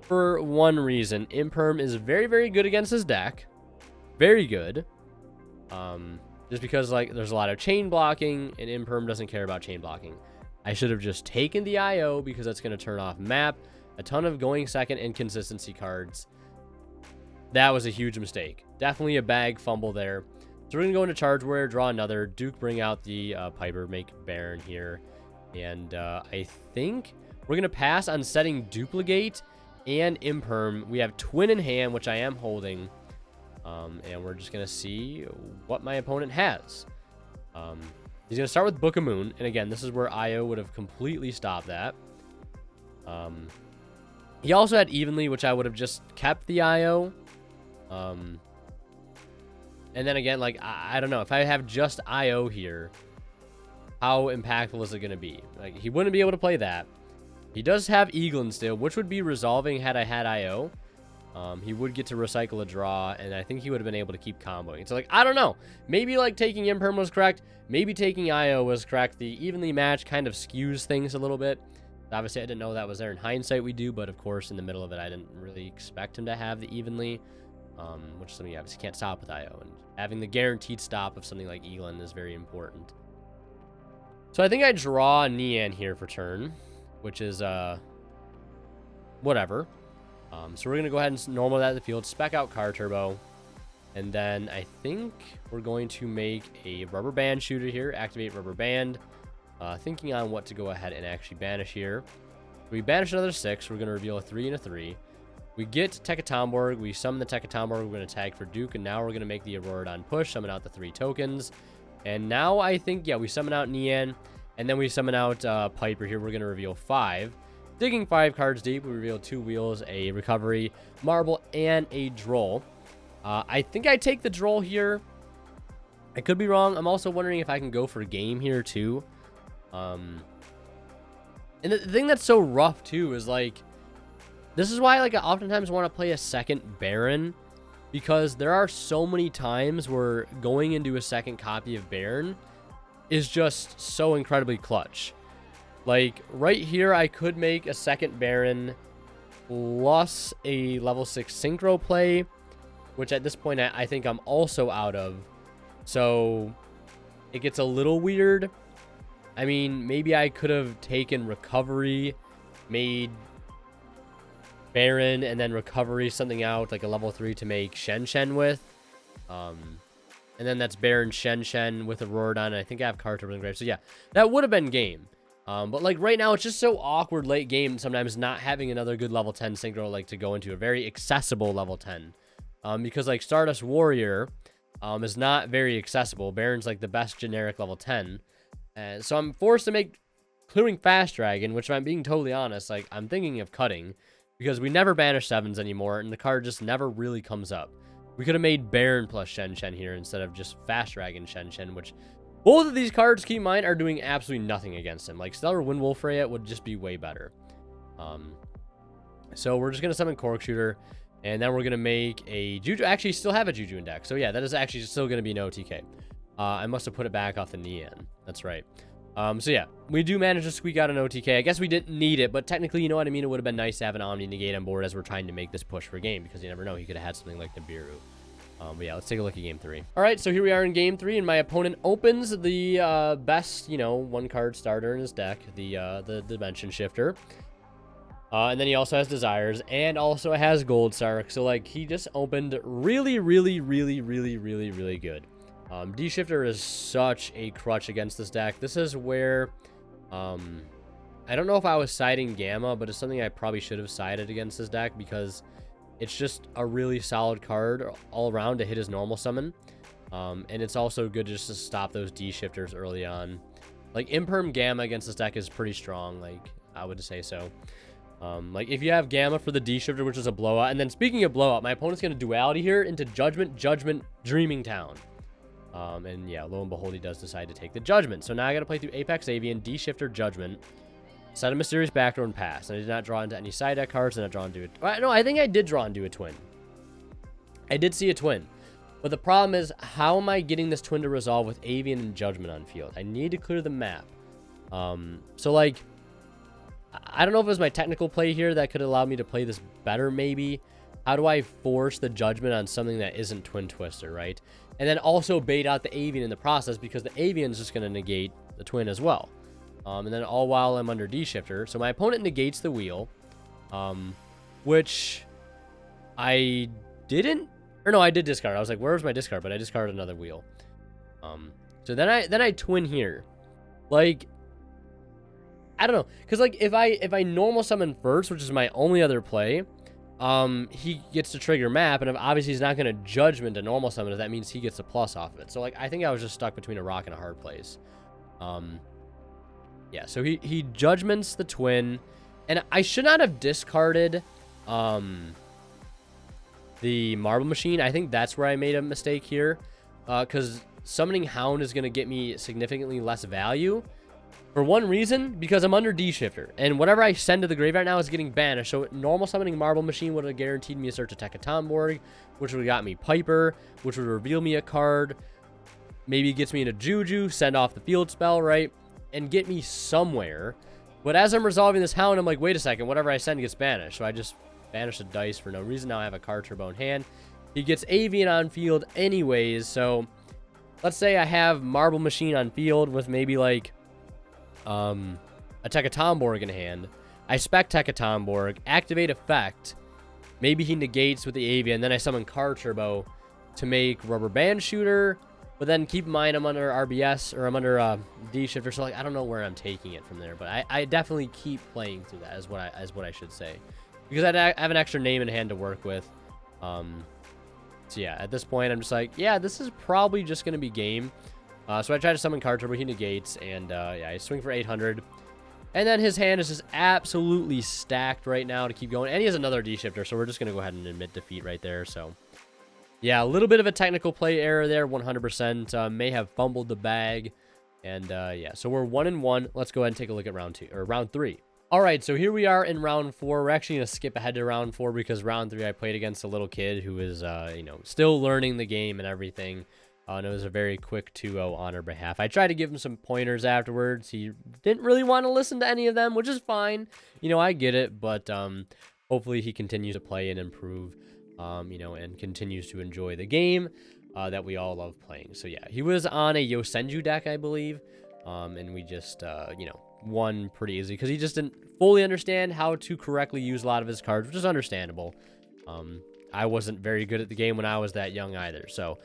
for one reason. Imperm is very good against his deck. Very good. Just because, like, there's a lot of chain blocking, and Imperm doesn't care about chain blocking. I should have just taken the IO because that's going to turn off map, a ton of going second inconsistency cards. That was a huge mistake. Definitely a bag fumble there. So we're going to go into Charge Warrior, draw another. Duke bring out the Piper, make Baron here. And I think we're going to pass on setting Duplicate and Imperm. We have Twin in hand, which I am holding. And we're just going to see what my opponent has. He's going to start with Book of Moon. And again, this is where IO would have completely stopped that. He also had Evenly, which I would have just kept the IO. And then again, like, I don't know. If I have just IO here, how impactful is it going to be? Like, he wouldn't be able to play that. He does have Eaglin still, which would be resolving had I had IO. He would get to recycle a draw, and I think he would have been able to keep comboing. So, like, I don't know. Maybe, like, taking Imperm was correct. Maybe taking IO was correct. The evenly match kind of skews things a little bit. Obviously, I didn't know that was there. In hindsight, we do, but of course, in the middle of it, I didn't really expect him to have the evenly, which is something you obviously can't stop with IO. And having the guaranteed stop of something like Eaglin is very important. So I think I draw Nian here for turn, which is, whatever. So we're going to go ahead and normal that in the field, spec out Car Turbo, and then I think we're going to make a Rubber Band shooter here, activate Rubber Band, thinking on what to go ahead and actually banish here. We banish another 6, we're going to reveal a 3 and a 3. We get Tekatomborg, we summon the Tekatomborg, we're going to tag for Duke, and now we're going to make the Auroradon push, summon out the 3 tokens. And now I think, yeah, we summon out Nian, and then we summon out Piper here, we're going to reveal 5. Digging 5 cards deep, we reveal 2 wheels, a recovery, marble, and a droll. I think I take the droll here. I could be wrong. I'm also wondering if I can go for a game here too. And the thing that's so rough too is like, this is why like I oftentimes want to play a second Baron, because there are so many times where going into a second copy of Baron is just so incredibly clutch. Like, right here, I could make a second Baron plus a level 6 Synchro play, which at this point, I think I'm also out of. So, it gets a little weird. I mean, maybe I could have taken Recovery, made Baron, and then Recovery something out, like a level 3 to make Shen Shen with. And then that's Baron Shen Shen with Auroradon, and I think I have Car Turbo Grave. So, yeah, that would have been game. But like right now, it's just so awkward late game sometimes not having another good level 10 synchro like to go into a very accessible level 10. Because like Stardust Warrior is not very accessible. Baron's like the best generic level 10. And so I'm forced to make clearing Fast Dragon, which if I'm being totally honest, like I'm thinking of cutting because we never banish 7s anymore and the card just never really comes up. We could have made Baron plus Shen Shen here instead of just Fast Dragon Shen Shen, which both of these cards, keep in mind, are doing absolutely nothing against him. Like, Stellar Wind Wolfreya would just be way better. So we're just going to summon Cork Shooter, and then we're going to make a Juju. Actually, still have a Juju in deck. So, yeah, that is actually still going to be an OTK. I must have put it back off the Nian. That's right. So, yeah, we do manage to squeak out an OTK. I guess we didn't need it, but technically, you know what I mean? It would have been nice to have an Omni Negate on board as we're trying to make this push for game, because you never know. He could have had something like Nibiru. But yeah, let's take a look at game 3. All right, so here we are in game 3, and my opponent opens the best, you know, 1-card starter in his deck, the Dimension Shifter. And then he also has Desires, and also has Gold Star. So, like, he just opened really, really, really, really, really, really good. D-Shifter is such a crutch against this deck. This is where, I don't know if I was siding Gamma, but it's something I probably should have sided against this deck, because it's just a really solid card all around to hit his normal summon. And it's also good just to stop those D-Shifters early on. Like, Imperm Gamma against this deck is pretty strong, like, I would say so. Like, if you have Gamma for the D-Shifter, which is a blowout, and then speaking of blowout, my opponent's going to duality here into Judgment, Dreaming Town. And yeah, lo and behold, he does decide to take the Judgment. So now I got to play through Apex Avian, D-Shifter, Judgment. Set a Mysterious Backdoor and pass. And I did not draw into any side deck cards. And I draw into it. No, I think I did draw into a twin. I did see a twin. But the problem is, how am I getting this twin to resolve with Avian and Judgment on field? I need to clear the map. So, like, I don't know if it was my technical play here that could allow me to play this better, maybe. How do I force the Judgment on something that isn't Twin Twister, right? And then also bait out the Avian in the process, because the Avian is just going to negate the twin as well. And then all while I'm under D-Shifter. So my opponent negates the wheel, which I didn't, or no, I did discard. I was like, where's my discard? But I discarded another wheel. So then I twin here. Like, I don't know, because like if I normal summon first, which is my only other play, he gets to trigger map, and obviously he's not going to judgment a normal summon. That means he gets a plus off of it. So like I think I was just stuck between a rock and a hard place. Yeah, so he judgments the twin, and I should not have discarded the Marble Machine. I think that's where I made a mistake here, because summoning Hound is going to get me significantly less value. For one reason, because I'm under D-Shifter, and whatever I send to the graveyard now is getting banished. So normal summoning Marble Machine would have guaranteed me a search attack at Tomborg, which would have got me Piper, which would reveal me a card. Maybe it gets me into Juju, send off the field spell, right? And get me somewhere. But as I'm resolving this Hound, I'm like, wait a second, whatever I send gets banished. So I just banished a dice for no reason. Now I have a card turbo in hand. He gets Avian on field anyways, so let's say I have Marble Machine on field with maybe like a Tekatomborg in hand. I spec Tekatomborg, activate effect. Maybe he negates with the Avian, then I summon Card Turbo to make Rubber Band Shooter. But then keep in mind I'm under RBS, or I'm under D-Shifter, so like I don't know where I'm taking it from there. But I definitely keep playing through that, is what I should say, because I have an extra name in hand to work with. So yeah, at this point I'm just like, yeah, this is probably just gonna be game. So I try to summon Card Turbo, he negates, and yeah, I swing for 800. And then his hand is just absolutely stacked right now to keep going. And he has another D-Shifter, so we're just going to go ahead and admit defeat right there. So yeah, a little bit of a technical play error there, 100%. May have fumbled the bag. And yeah, so we're 1-1. Let's go ahead and take a look at round 3. All right, so here we are in round 4. We're actually going to skip ahead to round 4 because round 3 I played against a little kid who is, you know, still learning the game and everything. And it was a very quick 2-0 on our behalf. I tried to give him some pointers afterwards. He didn't really want to listen to any of them, which is fine. You know, I get it, but hopefully he continues to play and improve, you know, and continues to enjoy the game that we all love playing. So yeah, he was on a Yosenju deck, I believe, and we just, you know, won pretty easily because he just didn't fully understand how to correctly use a lot of his cards, which is understandable. I wasn't very good at the game when I was that young either, so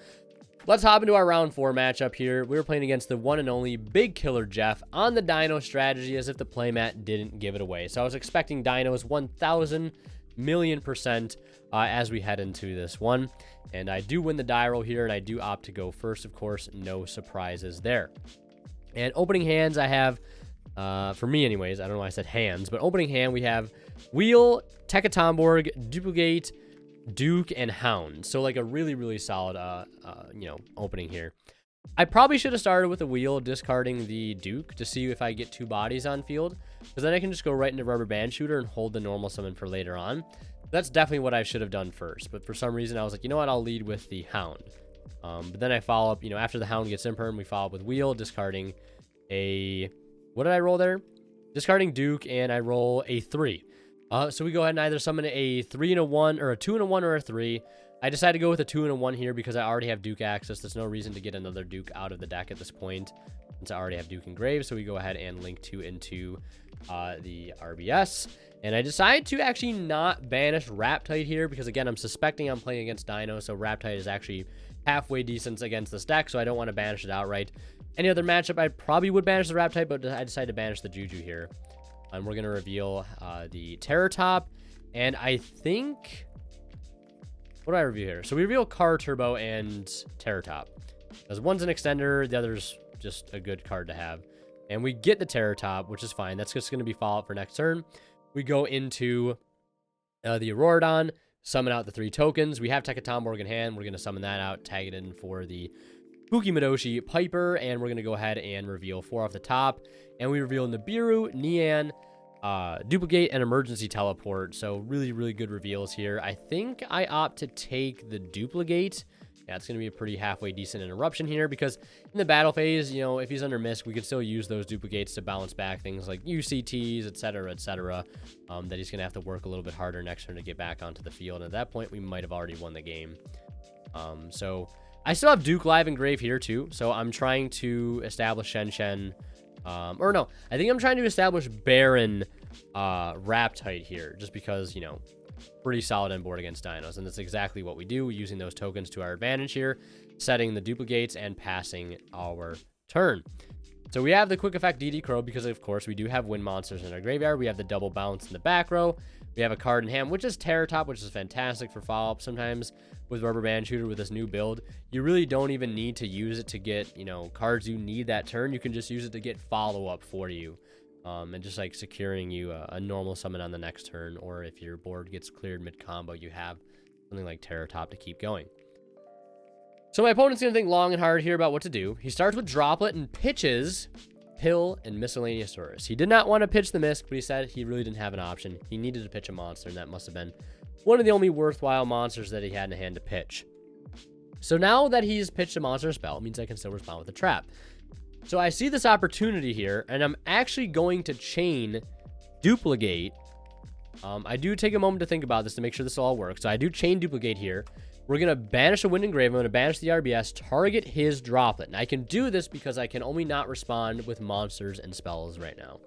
let's hop into our round 4 matchup here. We were playing against the one and only Big Killer Jeff on the Dino strategy, as if the playmat didn't give it away. So I was expecting dinos 1,000 million% as we head into this one. And I do win the die roll here, and I do opt to go first, of course. No surprises there. And opening hands, I have, for me anyways, I don't know why I said hands, but opening hand, we have Wheel, Tekatomborg, Duplicate, Duke, and Hound. So like a really, really solid, you know, opening here. I probably should have started with a Wheel, discarding the Duke to see if I get 2 bodies on field, because then I can just go right into Rubber Band Shooter and hold the normal summon for later on. That's definitely what I should have done first, but for some reason I was like, you know what, I'll lead with the Hound. But then I follow up, you know, after the Hound gets imperm, we follow up with Wheel, discarding a, what did I roll there? Discarding Duke, and I roll a 3. So we go ahead and either summon a 3 and a 1, or a 2 and a 1, or a 3. I decided to go with a 2 and a 1 here because I already have Duke access. There's no reason to get another Duke out of the deck at this point, since I already have Duke engraved. So we go ahead and link 2 into the RBS. And I decided to actually not banish Raptite here because, again, I'm suspecting I'm playing against Dino, so Raptite is actually halfway decent against this deck, so I don't want to banish it outright. Any other matchup, I probably would banish the Raptite, but I decided to banish the Juju here. And we're going to reveal the Terror Top. And I think, what do I reveal here? So we reveal Card Turbo and Terror Top, because one's an extender, the other's just a good card to have. And we get the Terror Top, which is fine. That's just going to be follow-up for next turn. We go into the Auroradon, summon out the 3 tokens. We have Tekatomborg in hand. We're going to summon that out, tag it in for the Pukimadoshi Piper, and we're going to go ahead and reveal 4 off the top. And we reveal Nibiru, Nian, Duplicate, and Emergency Teleport. So really, really good reveals here. I think I opt to take the Duplicate. Yeah, it's going to be a pretty halfway decent interruption here because in the battle phase, you know, if he's under Misk, we could still use those duplicates to bounce back things like UCTs, etc., etc., that he's going to have to work a little bit harder next turn to get back onto the field. And at that point, we might have already won the game. So I still have Duke live engraved here too. So I'm trying to establish Shen Shen Or no, I think I'm trying to establish Baron Raptite here, just because, you know, pretty solid on board against dinos, and that's exactly what we do, using those tokens to our advantage here, setting the duplicates and passing our turn. So we have the quick effect DD Crow because, of course, we do have wind monsters in our graveyard. We have the double bounce in the back row. We have a card in hand, which is Terror Top, which is fantastic for follow-up. Sometimes with Rubber Band Shooter, with this new build, you really don't even need to use it to get, you know, cards you need that turn. You can just use it to get follow-up for you. And just like securing you a normal summon on the next turn, or if your board gets cleared mid-combo, you have something like Terror Top to keep going. So my opponent's going to think long and hard here about what to do. He starts with Droplet and pitches Pill and Miscellaneous Saurus. He did not want to pitch the Mist, but he said he really didn't have an option. He needed to pitch a monster, and that must have been one of the only worthwhile monsters that he had in hand to pitch. So now that he's pitched a monster spell, it means I can still respond with a trap. So I see this opportunity here, and I'm actually going to chain Duplicate. I do take a moment to think about this to make sure this all works. So I do chain Duplicate here. We're going to banish a Wind Engrave. I'm going to banish the RBS, target his Droplet. And I can do this because I can only not respond with monsters and spells right now,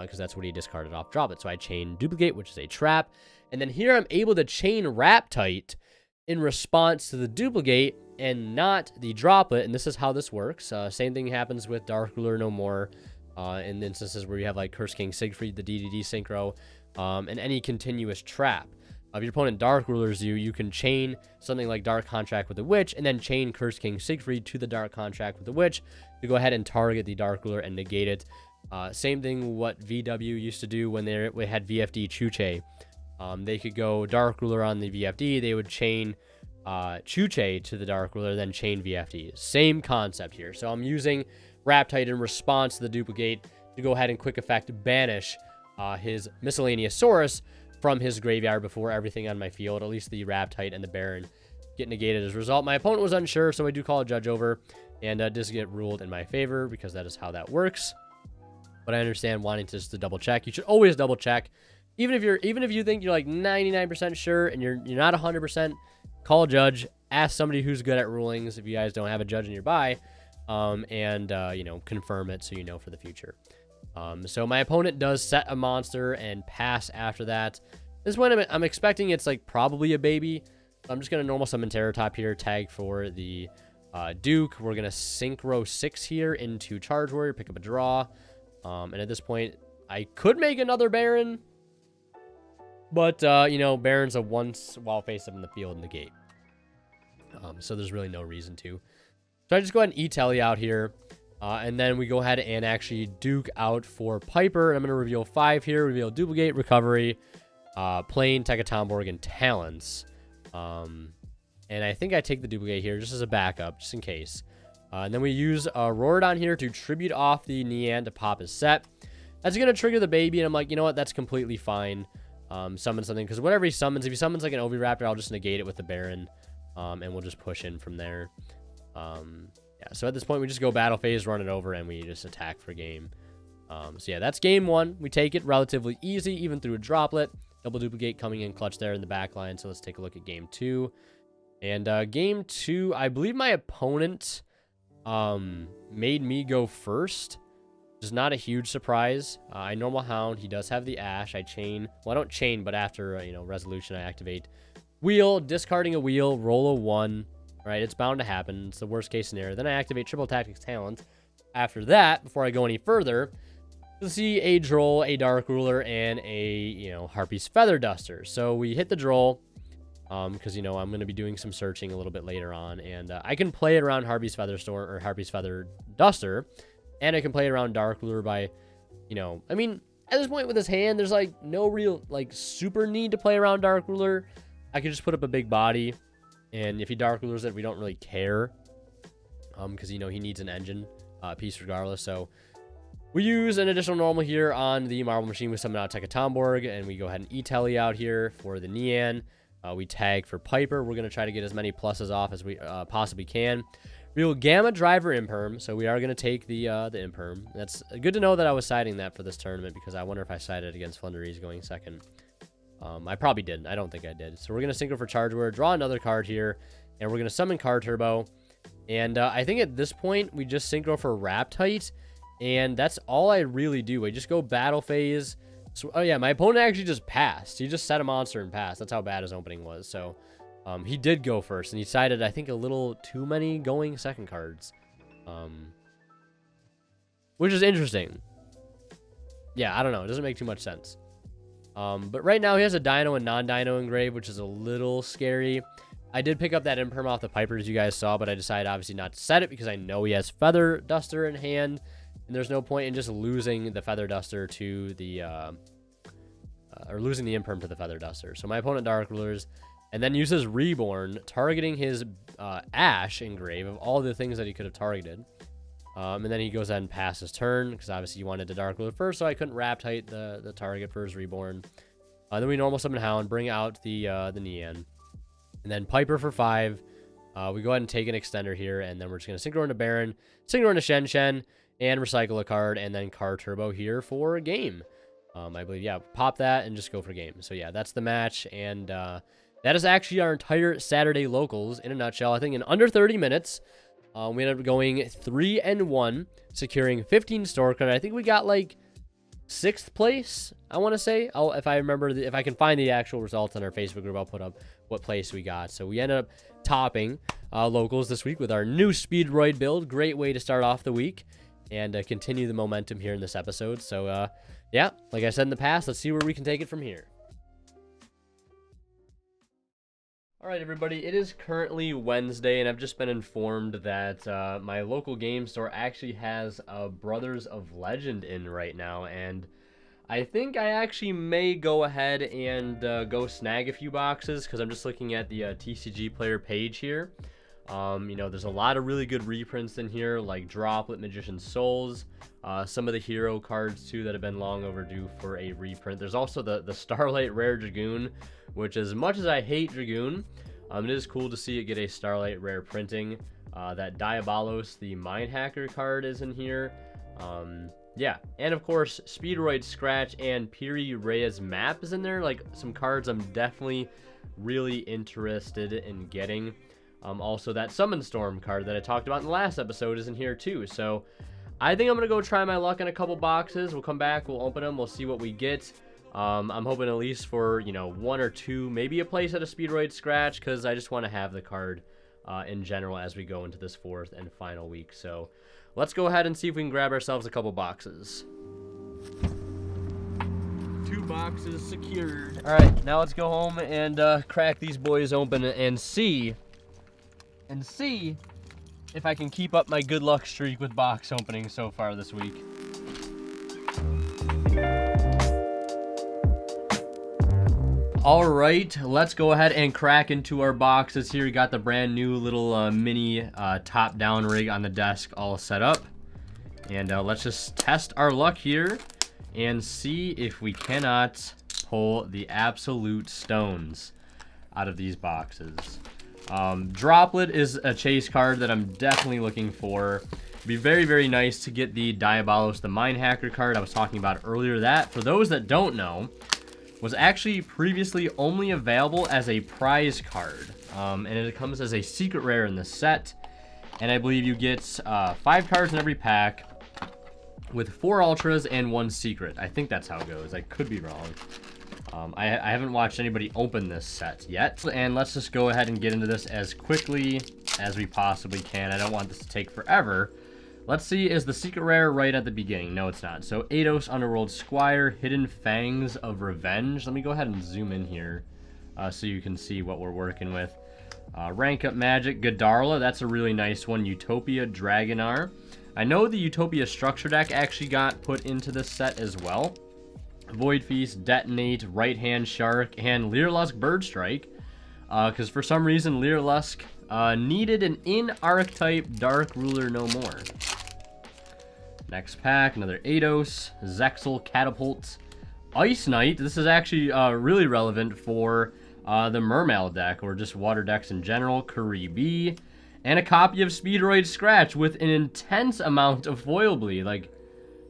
because that's what he discarded off Droplet. So I chain Duplicate, which is a trap. And then here I'm able to chain Raptite in response to the Duplicate and not the Droplet. And this is how this works. Same thing happens with Dark Ruler No More in instances where you have like Curse King Siegfried, the DDD Synchro, and any continuous trap. If your opponent Dark Rulers you can chain something like Dark Contract with the Witch, and then chain Curse King Siegfried to the Dark Contract with the Witch to go ahead and target the Dark Ruler and negate it. Same thing what VW used to do when they had VFD Chuche. They could go Dark Ruler on the VFD, they would chain Chuche to the Dark Ruler, then chain VFD. Same concept here. So I'm using Raptite in response to the Duplicate to go ahead and quick effect banish his Miscellaneous Saurus from his graveyard before everything on my field, at least the Raptite and the Baron, get negated as a result. My opponent was unsure, so I do call a judge over, and just get ruled in my favor because that is how that works. But I understand wanting just to double check. You should always double check, even if you think you're like 99% sure and you're not 100%. Call a judge, ask somebody who's good at rulings if you guys don't have a judge nearby, and you know, confirm it so you know for the future. So my opponent does set a monster and pass after that. This one I'm expecting it's like probably a baby. I'm just going to normal summon Terror Top here, tag for the Duke. We're going to Synchro 6 here into Charge Warrior, pick up a draw. And at this point, I could make another Baron. But, you know, Baron's a once while face up in the field negate. So there's really no reason to. So I just go ahead and E-Telly out here. And then we go ahead and actually Duke out for Piper. I'm going to reveal 5 here. Reveal Duplicate, Recovery, Plane, Tekatomborg, and Talents. And I think I take the Duplicate here just as a backup, just in case. And then we use Rorodon here to tribute off the Nian to pop his set. That's going to trigger the baby, and I'm like, you know what? That's completely fine. Summon something, because whatever he summons, if he summons like an Oviraptor, I'll just negate it with the Baron. And we'll just push in from there. Yeah, so at this point, we just go battle phase, run it over, and we just attack for game. So yeah, that's game 1. We take it relatively easy, even through a Droplet. Double Duplicate coming in clutch there in the back line. So let's take a look at game 2. And game 2, I believe my opponent made me go first. Which is not a huge surprise. I normal Hound. He does have the Ash. I chain. Well, I don't chain, but after, you know, Resolution, I activate Wheel, discarding a Wheel, roll a 1. Right, it's bound to happen. It's the worst case scenario. Then I activate Triple Tactics Talent. After that, before I go any further, you'll see a Droll, a Dark Ruler, and a, you know, Harpy's Feather Duster. So we hit the Droll, because, you know, I'm going to be doing some searching a little bit later on, and I can play it around Harpy's Feather Store or Harpy's Feather Duster, and I can play it around Dark Ruler by, you know, I mean, at this point with his hand, there's like no real like super need to play around Dark Ruler. I can just put up a big body. And if he Dark Rulers it, we don't really care. Because, you know, he needs an engine piece regardless. So we use an additional normal here on the Marble Machine. We summon out Tekatomborg. And we go ahead and E-Telly out here for the Nian. We tag for Piper. We're going to try to get as many pluses off as we possibly can. Real Gamma Driver Imperm. So we are going to take the Imperm. That's good to know that I was siding that for this tournament. Because I wonder if I sided against Flunderies going second. I probably didn't. I don't think I did. So we're going to Synchro for Charge Warrior, draw another card here, and we're going to summon Card Turbo. And I think at this point, we just Synchro for Raptite And that's all I really do. I just go battle phase. So, oh yeah, my opponent actually just passed. He just set a monster and passed. That's how bad his opening was. So he did go first, and he decided, I think, a little too many going second cards. Which is interesting. Yeah, I don't know. It doesn't make too much sense. But right now he has a Dino and non-Dino engrave, which is a little scary. I did pick up that Imperm off the Piper, as you guys saw, but I decided obviously not to set it because I know he has Feather Duster in hand, and there's no point in just losing the Feather Duster to the, or losing the Imperm to the Feather Duster. So my opponent Dark Rulers, and then uses Reborn, targeting his Ash engrave of all the things that he could have targeted. And then he goes ahead and passes his turn, because obviously he wanted to Dark Ruler first, so I couldn't Wrap Tight the target for his Reborn. Then we normal summon Hound, bring out the Nian. And then Piper for 5. We go ahead and take an extender here, and then we're just going to Synchro into Baron, Synchro into Shen Shen, and recycle a card, and then Card Turbo here for a game. I believe, yeah, pop that and just go for game. So yeah, that's the match, and that is actually our entire Saturday locals in a nutshell. I think in under 30 minutes, we ended up going 3-1, securing 15 store credit. I think we got like 6th place, I want to say. If I remember, if I can find the actual results on our Facebook group, I'll put up what place we got. So we ended up topping locals this week with our new Speedroid build. Great way to start off the week and continue the momentum here in this episode. So yeah, like I said in the past, let's see where we can take it from here. All right, everybody, it is currently Wednesday, and I've just been informed that my local game store actually has Brothers of Legend in right now, and I think I actually may go ahead and go snag a few boxes, because I'm just looking at the TCG player page here. You know, there's a lot of really good reprints in here, like Droplet, Magician's Souls, some of the hero cards, too, that have been long overdue for a reprint. There's also the Starlight Rare Dragoon, which, as much as I hate Dragoon, it is cool to see it get a Starlight Rare printing. That Diabolos, the Mind Hacker card, is in here. Yeah, and of course, Speedroid Scratch and Piri Reyes Map is in there. Like, some cards I'm definitely really interested in getting. Also, that Summon Storm card that I talked about in the last episode is in here too. So I think I'm going to go try my luck in a couple boxes. We'll come back, we'll open them, we'll see what we get. I'm hoping at least for, you know, 1 or 2, maybe a place at a Speedroid Scratch, because I just want to have the card in general as we go into this 4th and final week. So let's go ahead and see if we can grab ourselves a couple boxes. 2 boxes secured. All right, now let's go home and crack these boys open and see if I can keep up my good luck streak with box openings so far this week. All right, let's go ahead and crack into our boxes here. We got the brand new little mini top-down rig on the desk all set up. And let's just test our luck here and see if we cannot pull the absolute stones out of these boxes. Droplet is a chase card that I'm definitely looking for. It'd be very, very nice to get the Diabolos, the Mind Hacker card I was talking about earlier. That, for those that don't know, was actually previously only available as a prize card. And it comes as a secret rare in the set. And I believe you get 5 cards in every pack with 4 ultras and 1 secret. I think that's how it goes. I could be wrong. I haven't watched anybody open this set yet. And let's just go ahead and get into this as quickly as we possibly can. I don't want this to take forever. Let's see, is the secret rare right at the beginning? No, it's not. So, Eidos, Underworld Squire, Hidden Fangs of Revenge. Let me go ahead and zoom in here so you can see what we're working with. Rank Up Magic, Godarla. That's a really nice one. Utopia, Dragonar. I know the Utopia structure deck actually got put into this set as well. Void Feast, Detonate, Right Hand Shark, and Leerlusk Birdstrike. Because for some reason, Leerlusk needed an in-archetype Dark Ruler no more. Next pack, another Eidos, Zexal Catapult, Ice Knight. This is actually really relevant for the Mermail deck, or just water decks in general. Karibi, and a copy of Speedroid Scratch with an intense amount of foil bleed. Like,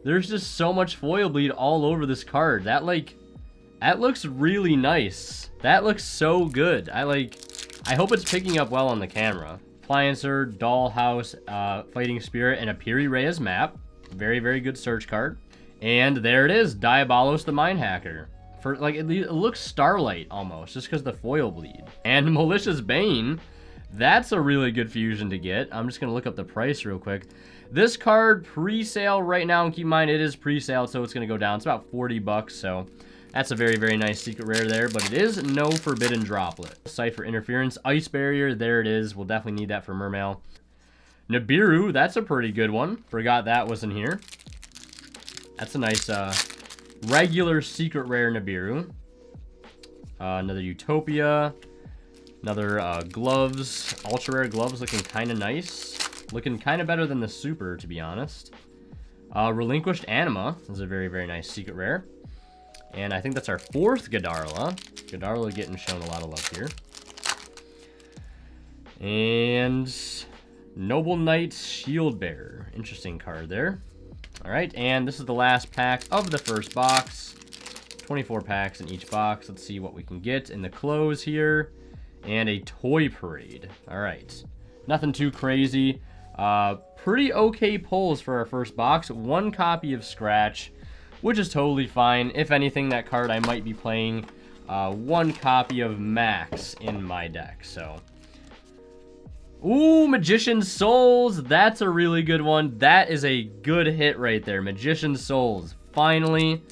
there's just so much foil bleed all over this card. That looks really nice. That looks so good. I hope it's picking up well on the camera. Appliancer, Dollhouse, Fighting Spirit, and a Piri Reyes Map. Very, very good search card. And there it is, Diabolos the Mind Hacker. For like, it looks Starlight almost, just because the foil bleed. And Malicious Bane, that's a really good fusion to get. I'm just gonna look up the price real quick. This card pre-sale right now, and keep in mind it is pre-sale, so it's gonna go down. It's about 40 bucks, so that's a very, very nice secret rare there, but it is no Forbidden Droplet. Cypher Interference, Ice Barrier, there it is. We'll definitely need that for Mermail. Nibiru, that's a pretty good one. Forgot that was in here. That's a nice regular secret rare Nibiru. Another Utopia. Another gloves. Ultra rare gloves looking kind of nice. Looking kind of better than the super, to be honest. Relinquished Anima. This is a very, very nice secret rare. And I think that's our 4th Godarla. Godarla getting shown a lot of love here. And Noble Knight's Shield Bearer. Interesting card there. Alright, and this is the last pack of the first box. 24 packs in each box. Let's see what we can get in the close here. And a Toy Parade. Alright. Nothing too crazy. Pretty okay pulls for our first box. 1 copy of Scratch, which is totally fine. If anything, that card I might be playing 1 copy of Max in my deck. So, ooh, Magician's Souls. That's a really good one. That is a good hit right there. Magician's Souls. Finally.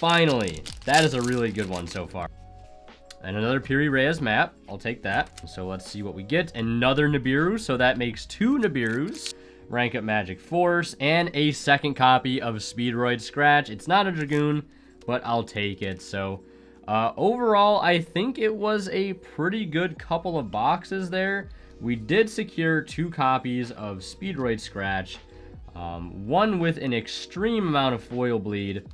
That is a really good one so far. And another Piri Reyes map. I'll take that. So let's see what we get. Another Nibiru. So that makes 2 Nibirus. Rank up Magic Force. And a 2nd copy of Speedroid Scratch. It's not a Dragoon, but I'll take it. So overall, I think it was a pretty good couple of boxes there. We did secure 2 copies of Speedroid Scratch. One with an extreme amount of foil bleed.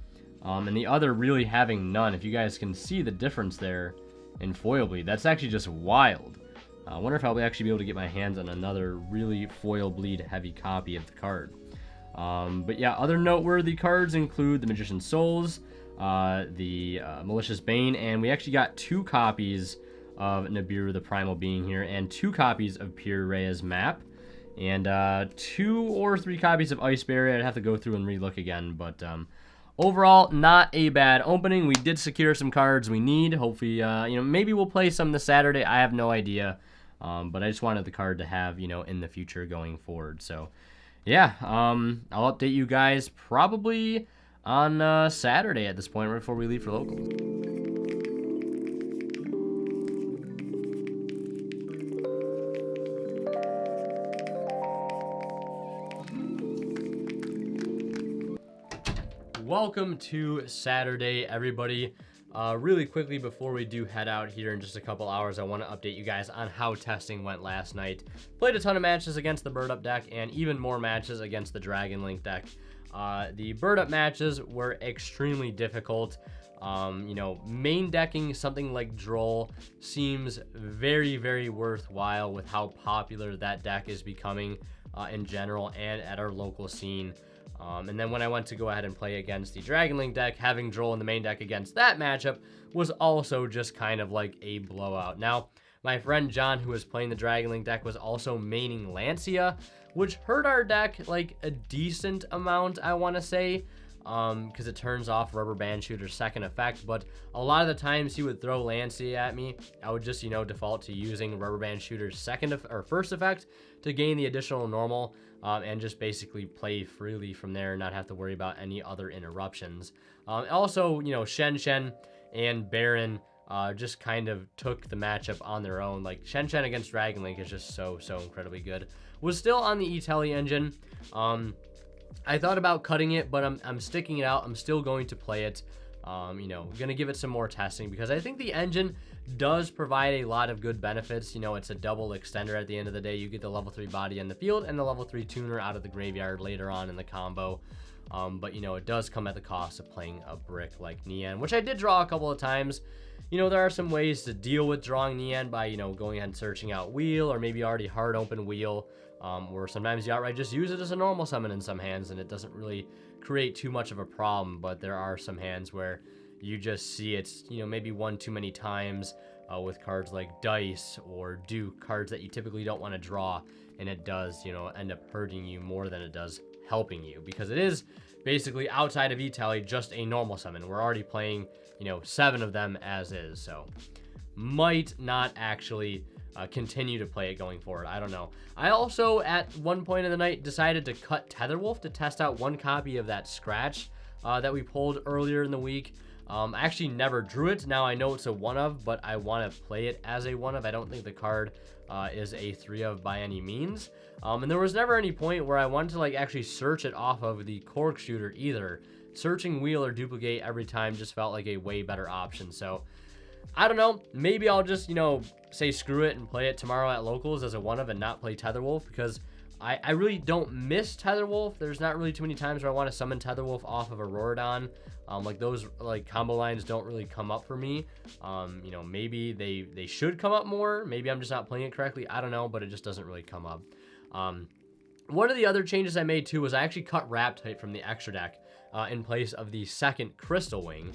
And the other really having none. If you guys can see the difference there in foil bleed, that's actually just wild. I wonder if I'll actually be able to get my hands on another really foil bleed heavy copy of the card. But yeah, other noteworthy cards include the Magician's Souls, the Malicious Bane, and we actually got 2 copies of Nibiru the Primal Being here, and 2 copies of Piri Reyes map, and 2 or 3 copies of Ice Barrier. I'd have to go through and relook again, but overall, not a bad opening. We did secure some cards we need. Hopefully, maybe we'll play some this Saturday. I have no idea. But I just wanted the card to have, in the future going forward. So, yeah, I'll update you guys probably on Saturday at this point, right before we leave for local. Welcome to Saturday, everybody. Really quickly before we do head out here in just a couple hours, I want to update you guys on how testing went last night. Played a ton of matches against the Bird Up deck and even more matches against the Dragon Link deck. The Bird Up matches were extremely difficult. Main decking something like Droll seems very, very worthwhile with how popular that deck is becoming in general and at our local scene. And then when I went to go ahead and play against the Dragon Link deck, having Droll in the main deck against that matchup was also just kind of like a blowout. Now, my friend John, who was playing the Dragon Link deck, was also maining Lancia, which hurt our deck like a decent amount, I want to say, because it turns off Rubber Band Shooter's 2nd effect. But a lot of the times he would throw Lancia at me, I would just, default to using Rubber Band Shooter's 1st effect to gain the additional normal. And just basically play freely from there and not have to worry about any other interruptions. Also, Shen Shen and Baron just kind of took the matchup on their own. Like, Shen Shen against Dragon Link is just so incredibly good. Was still on the E-Tele engine. I thought about cutting it, but I'm sticking it out. I'm still going to play it. Gonna give it some more testing because I think the engine does provide a lot of good benefits. It's a double extender at the end of the day. You get the level 3 body in the field and the level 3 tuner out of the graveyard later on in the combo. But it does come at the cost of playing a brick like Nian, which I did draw a couple of times. There are some ways to deal with drawing Nian by, going ahead and searching out Wheel, or maybe already hard open Wheel, or sometimes you outright just use it as a normal summon in some hands and it doesn't really create too much of a problem. But there are some hands where you just see it's, maybe one too many times with cards like Dice or Duke, cards that you typically don't want to draw, and it does, end up hurting you more than it does helping you, because it is basically outside of E-Tally just a normal summon. We're already playing, 7 of them as is, so might not actually continue to play it going forward. I don't know. I also, at one point in the night, decided to cut Tetherwolf to test out one copy of that Scratch that we pulled earlier in the week. I actually never drew it. Now I know it's a 1-of, but I want to play it as a 1-of. I don't think the card is a 3-of by any means. And there was never any point where I wanted to actually search it off of the Cork Shooter either. Searching wheel or duplicate every time just felt like a way better option. So I don't know. Maybe I'll just, say screw it and play it tomorrow at locals as a 1-of and not play Tetherwolf, because I really don't miss Tetherwolf. There's not really too many times where I want to summon Tetherwolf off of a Rorodon. Those combo lines don't really come up for me. Maybe they should come up more. Maybe I'm just not playing it correctly. I don't know, but it just doesn't really come up. One of the other changes I made too was I actually cut Raptite from the extra deck in place of the second Crystal Wing.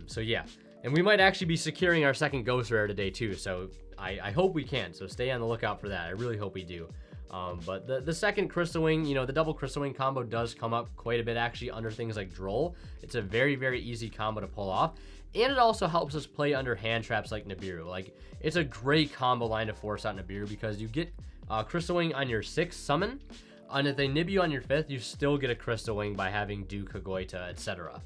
So yeah, and we might actually be securing our second Ghost Rare today too. So I hope we can. So stay on the lookout for that. I really hope we do. But the second Crystal Wing, the double Crystal Wing combo does come up quite a bit actually under things like Droll. It's a very, very easy combo to pull off. And it also helps us play under hand traps like Nibiru. It's a great combo line to force out Nibiru, because you get Crystal Wing on your 6th summon, and if they nib you on your 5th, you still get a Crystal Wing by having Duke, Kagoita, etc.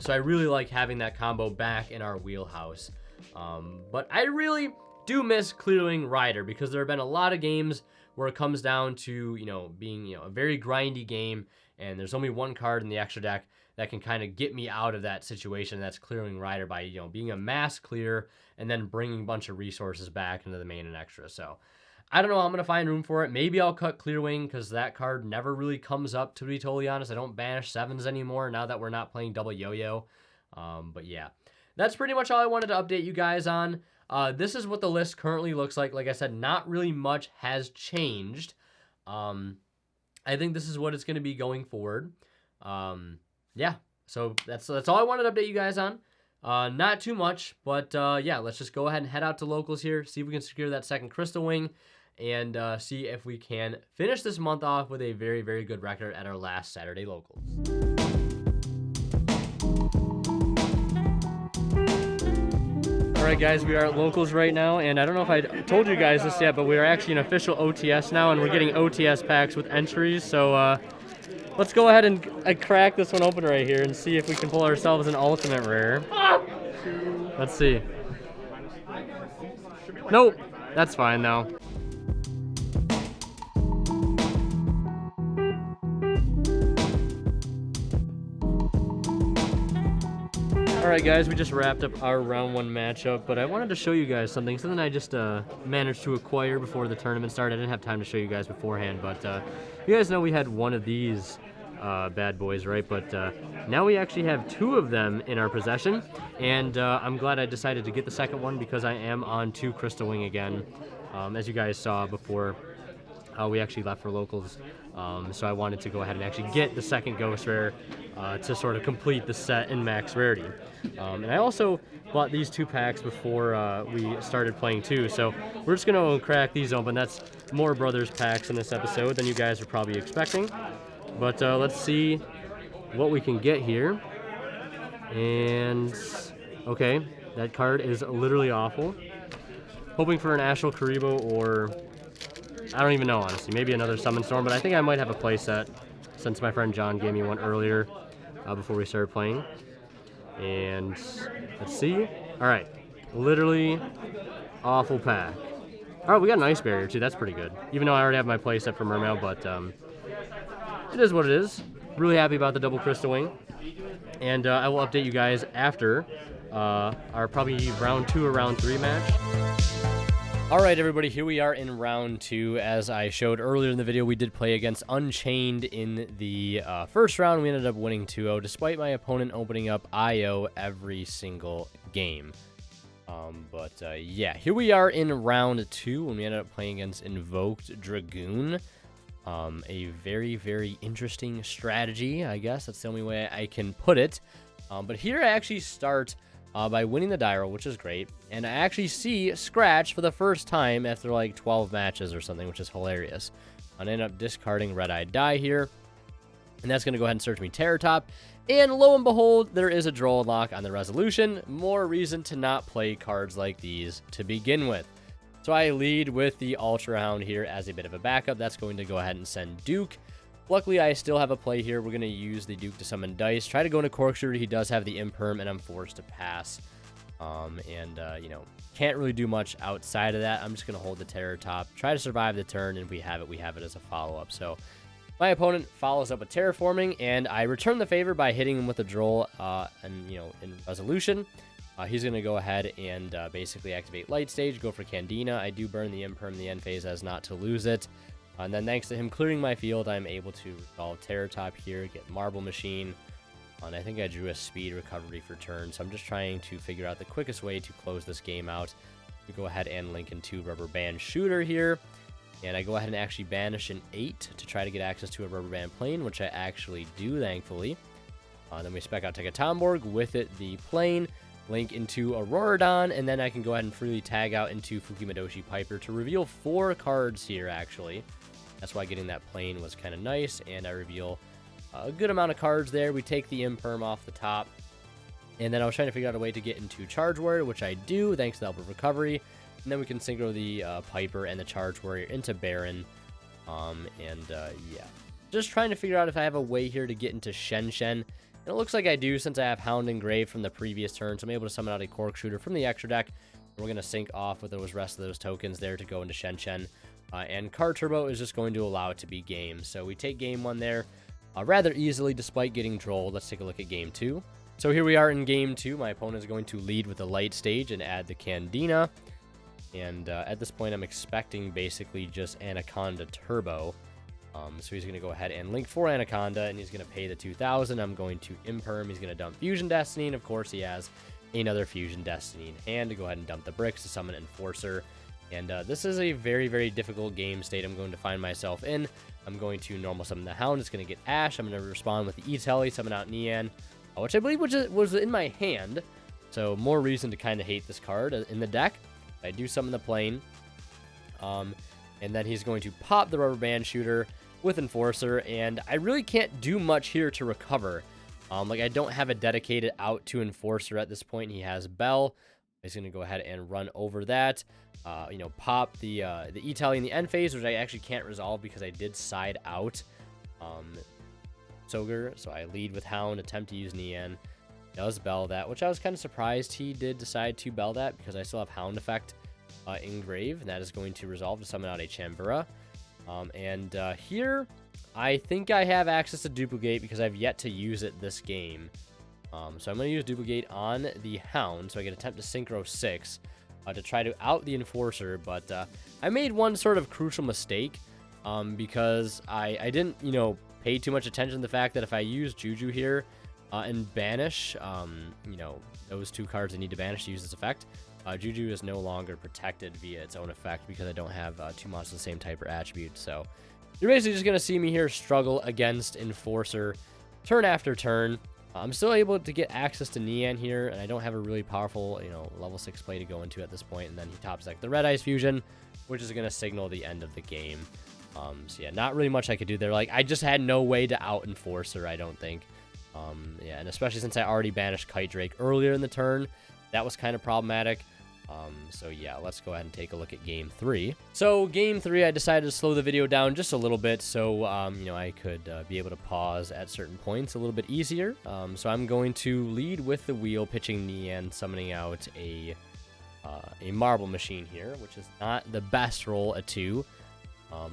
So I really like having that combo back in our wheelhouse. But I really do miss Clearwing Rider, because there have been a lot of games where it comes down to, being, a very grindy game, and there's only one card in the extra deck that can kind of get me out of that situation. That's Clearwing Rider by, being a mass clear and then bringing a bunch of resources back into the main and extra. So I don't know how I'm going to find room for it. Maybe I'll cut Clearwing, because that card never really comes up, to be totally honest. I don't banish 7s anymore now that we're not playing double yo-yo. But yeah, that's pretty much all I wanted to update you guys on. This is what the list currently looks like. Like I said, not really much has changed. I think this is what it's going to be going forward. Yeah, so that's all I wanted to update you guys on. Not too much, but yeah, let's just go ahead and head out to locals here, see if we can secure that second Crystal Wing, and see if we can finish this month off with a very, very good record at our last Saturday locals. Alright guys, we are at locals right now, and I don't know if I told you guys this yet, but we are actually an official OTS now, and we're getting OTS packs with entries, so let's go ahead and crack this one open right here and see if we can pull ourselves an ultimate rare. Let's see. Nope, that's fine though. Alright guys, we just wrapped up our round 1 matchup, but I wanted to show you guys something I just managed to acquire before the tournament started. I didn't have time to show you guys beforehand, but you guys know we had one of these bad boys, right? But now we actually have 2 of them in our possession, and I'm glad I decided to get the second one, because I am on 2 Crystal Wing again, as you guys saw before we actually left for locals. So I wanted to go ahead and actually get the second Ghost Rare to sort of complete the set in max rarity. And I also bought these 2 packs before we started playing too, so we're just going to crack these open. That's more Brothers packs in this episode than you guys are probably expecting. But let's see what we can get here. And okay, that card is literally awful. Hoping for an Ashel Karibo, or I don't even know, honestly. Maybe another Summon Storm, but I think I might have a playset since my friend John gave me one earlier before we started playing. And let's see. All right, literally awful pack. All right, we got an Ice Barrier too. That's pretty good. Even though I already have my playset for Mermail, but it is what it is. Really happy about the double Crystal Wing. And I will update you guys after our probably round 2 or round 3 match. Alright everybody, here we are in round 2. As I showed earlier in the video, we did play against Unchained in the first round. We ended up winning 2-0, despite my opponent opening up IO every single game. Yeah, here we are in round 2, when we ended up playing against Invoked Dragoon. A very, very interesting strategy, I guess. That's the only way I can put it. But here I actually start by winning the Dyro, which is great. And I actually see Scratch for the first time after like 12 matches or something, which is hilarious. I end up discarding Red-Eyed Die here. And that's going to go ahead and search me Terror Top. And lo and behold, there is a Droll unlock on the resolution. More reason to not play cards like these to begin with. So I lead with the Ultra Hound here as a bit of a backup. That's going to go ahead and send Duke. Luckily, I still have a play here. We're going to use the Duke to summon Dice. Try to go into Corkscrew. He does have the Imperm, and I'm forced to pass. You know, can't really do much outside of that. I'm just going to hold the Terror Top. Try to survive the turn, and if we have it as a follow-up. So my opponent follows up with Terraforming, and I return the favor by hitting him with a Droll, and, you know, in resolution. He's going to go ahead and basically activate Light Stage, go for Candina. I do burn the Imperm in the end phase as not to lose it. And then thanks to him clearing my field, I'm able to resolve Terror Top here, get Marble Machine. And I think I drew a speed recovery for turn, so I'm just trying to figure out the quickest way to close this game out. We go ahead and link into Rubber Band Shooter here. And I go ahead and actually banish an 8 to try to get access to a Rubber Band Plane, which I actually do, thankfully. Then we spec out Tekatomborg, with it the plane. Link into Auroradon, and then I can go ahead and freely tag out into Fukimadoshi Piper to reveal 4 cards here, actually. That's why getting that plane was kind of nice, and I reveal a good amount of cards there. We take the Imperm off the top, and then I was trying to figure out a way to get into Charge Warrior, which I do, thanks to the Help of Recovery. And then we can synchro the Piper and the Charge Warrior into Baron, yeah. Just trying to figure out if I have a way here to get into Shen Shen. And it looks like I do, since I have Hound engraved from the previous turn, so I'm able to summon out a Corkscrew from the extra deck. We're going to sync off with those rest of those tokens there to go into Shen Shen. And Card Turbo is just going to allow it to be game. So we take game 1 there rather easily, despite getting trolled. Let's take a look at game 2. So here we are in game 2. My opponent is going to lead with the Light Stage and add the Candina. And at this point, I'm expecting basically just Anaconda Turbo. So he's going to go ahead and link for Anaconda, and he's going to pay the 2,000. I'm going to Imperm. He's going to dump Fusion Destiny, and of course he has another Fusion Destiny in hand to go ahead and dump the bricks to summon Enforcer. And this is a very, very difficult game state I'm going to find myself in. I'm going to normal summon the Hound. It's going to get Ash. I'm going to respond with the E-Telly, summon out Nian, which I believe was in my hand. So more reason to kind of hate this card in the deck. I do summon the plane. And then he's going to pop the Rubber Band Shooter with Enforcer, and I really can't do much here to recover. Like, I don't have a dedicated out to Enforcer at this point. He has Bell. He's going to go ahead and run over that. You know, pop the E-Telly in the end phase, which I actually can't resolve because I did side out Soger. So I lead with Hound, attempt to use Nian. Does Bell that, which I was kind of surprised he did decide to Bell that because I still have Hound effect engraved, and that is going to resolve to summon out a Chambura. Here, I think I have access to Duplicate because I've yet to use it this game. So I'm going to use Duplicate on the Hound, so I can attempt to Synchro 6 to try to out the Enforcer, but I made one sort of crucial mistake because I didn't, you know, pay too much attention to the fact that if I use Juju here and banish, you know, those 2 cards I need to banish to use this effect, Juju is no longer protected via its own effect because I don't have 2 monsters of the same type or attribute. So you're basically just going to see me here struggle against Enforcer turn after turn. I'm still able to get access to Nian here, and I don't have a really powerful, you know, level 6 play to go into at this point. And then he tops like the Red Eyes Fusion, which is going to signal the end of the game. So yeah, not really much I could do there. Like, I just had no way to out Enforcer, I don't think. Yeah, and especially since I already banished Kite Drake earlier in the turn, that was kind of problematic. So yeah, let's go ahead and take a look at game 3. So game 3, I decided to slow the video down just a little bit so, you know, I could be able to pause at certain points a little bit easier. So I'm going to lead with the wheel, pitching Nian, summoning out a Marble Machine here, which is not the best roll, a 2.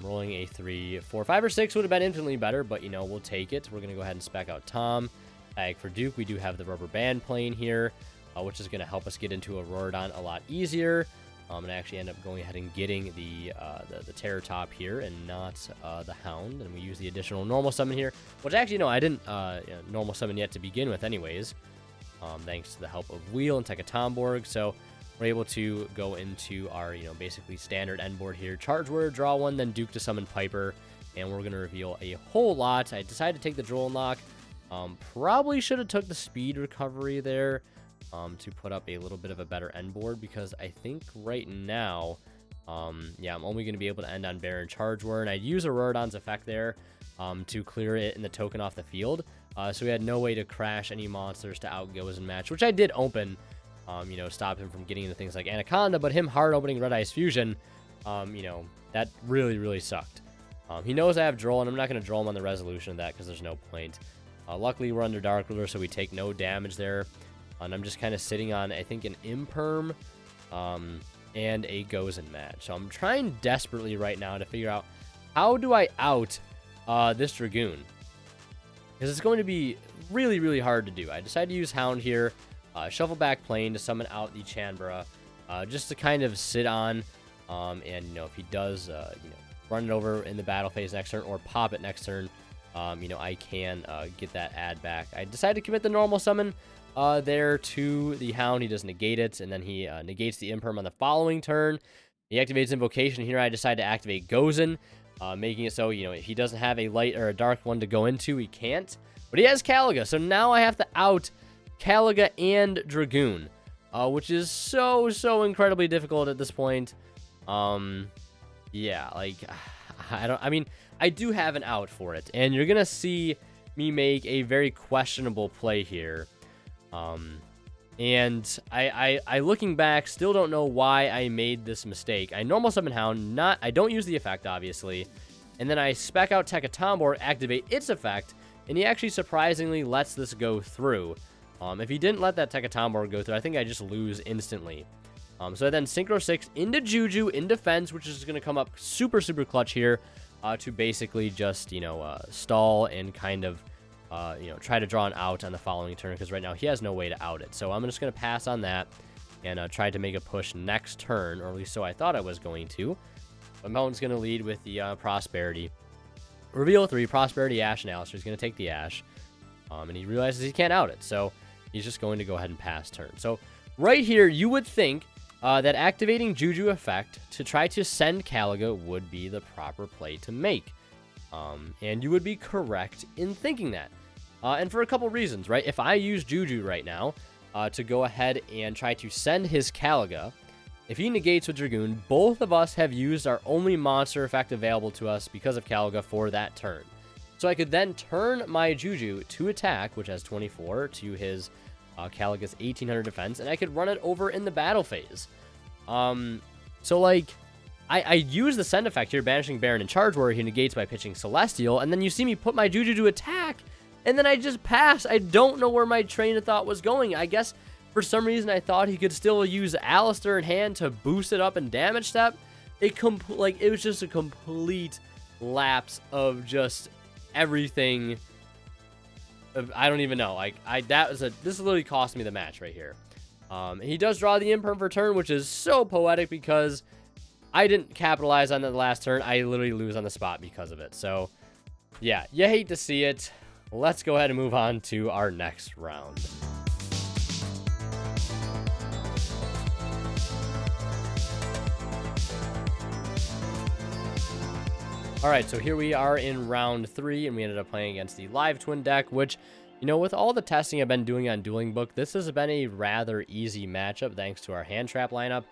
Rolling a 3, 4, 5, or 6 would have been infinitely better, but, you know, we'll take it. We're going to go ahead and spec out Tom. Tag for Duke, we do have the Rubber Band Plane here, which is going to help us get into Auroradon a lot easier. And I actually end up going ahead and getting the Terror Top here and not the Hound. And we use the additional normal summon here, which actually, no, I didn't you know, normal summon yet to begin with anyways, thanks to the help of Wheel and Tekatomborg. So we're able to go into our, you know, basically standard end board here. Charge Warrior, draw 1, then Duke to summon Piper, and we're going to reveal a whole lot. I decided to take the Droll unlock. Probably should have took the speed recovery there to put up a little bit of a better end board, because I think right now, yeah, I'm only going to be able to end on Baron Charge Warrior, and I'd use Auroradon's effect there to clear it and the token off the field. So we had no way to crash any monsters to out Gozen match, which I did open, stop him from getting into things like Anaconda, but him hard opening Red Eyes Fusion, that really, really sucked. He knows I have Droll, and I'm not going to Droll him on the resolution of that because there's no point. Luckily, we're under Dark Ruler, so we take no damage there. And I'm just kind of sitting on, I think, an Imperm and a Gozen match. So I'm trying desperately right now to figure out how do I out this Dragoon. Because it's going to be really, really hard to do. I decided to use Hound here, shuffle back Plane to summon out the Chanbara, just to kind of sit on. And, if he does, run it over in the battle phase next turn or pop it next turn, I can get that add back. I decided to commit the normal summon there to the Hound. He does negate it, and then he negates the Imperm on the following turn. He activates Invocation. Here I decide to activate Gozen, making it so, if he doesn't have a light or a dark one to go into, he can't. But he has Caliga, so now I have to out Caliga and Dragoon, which is so incredibly difficult at this point. Yeah, like, I do have an out for it, and you're gonna see me make a very questionable play here. And I looking back, still don't know why I made this mistake. I normal summon Hound, I don't use the effect, obviously, and then I spec out Tekatombor, activate its effect, and he actually surprisingly lets this go through. If he didn't let that Tekatombor go through, I think I just lose instantly. So then Synchro 6 into Juju in defense, which is going to come up super clutch here to basically just, stall and kind of, try to draw an out on the following turn, because right now he has no way to out it. So I'm just going to pass on that and try to make a push next turn, or at least so I thought I was going to. But Melton's going to lead with the Prosperity. Reveal 3, Prosperity, Ash, and Alistair. He's going to take the Ash, and he realizes he can't out it, so he's just going to go ahead and pass turn. So right here, you would think that activating Juju effect to try to send Caliga would be the proper play to make. And you would be correct in thinking that. And for a couple reasons, right? If I use Juju right now to go ahead and try to send his Caliga, if he negates with Dragoon, both of us have used our only monster effect available to us because of Caliga for that turn. So I could then turn my Juju to attack, which has 24, to his Caliga's 1800 defense, and I could run it over in the battle phase. So like, I use the send effect here, banishing Baron and Charge Warrior. He negates by pitching Celestial, and then you see me put my Juju to attack, and then I just pass. I don't know where my train of thought was going. I guess for some reason I thought he could still use Alistair in hand to boost it up and damage step. It was just a complete lapse of just everything. I don't even know. This literally cost me the match right here. He does draw the Imperm for turn, which is so poetic because I didn't capitalize on the last turn. I literally lose on the spot because of it. So, yeah, you hate to see it. Let's go ahead and move on to our next round. All right, so here we are in round 3, and we ended up playing against the Live Twin deck, which, with all the testing I've been doing on Dueling Book, this has been a rather easy matchup thanks to our hand trap lineup.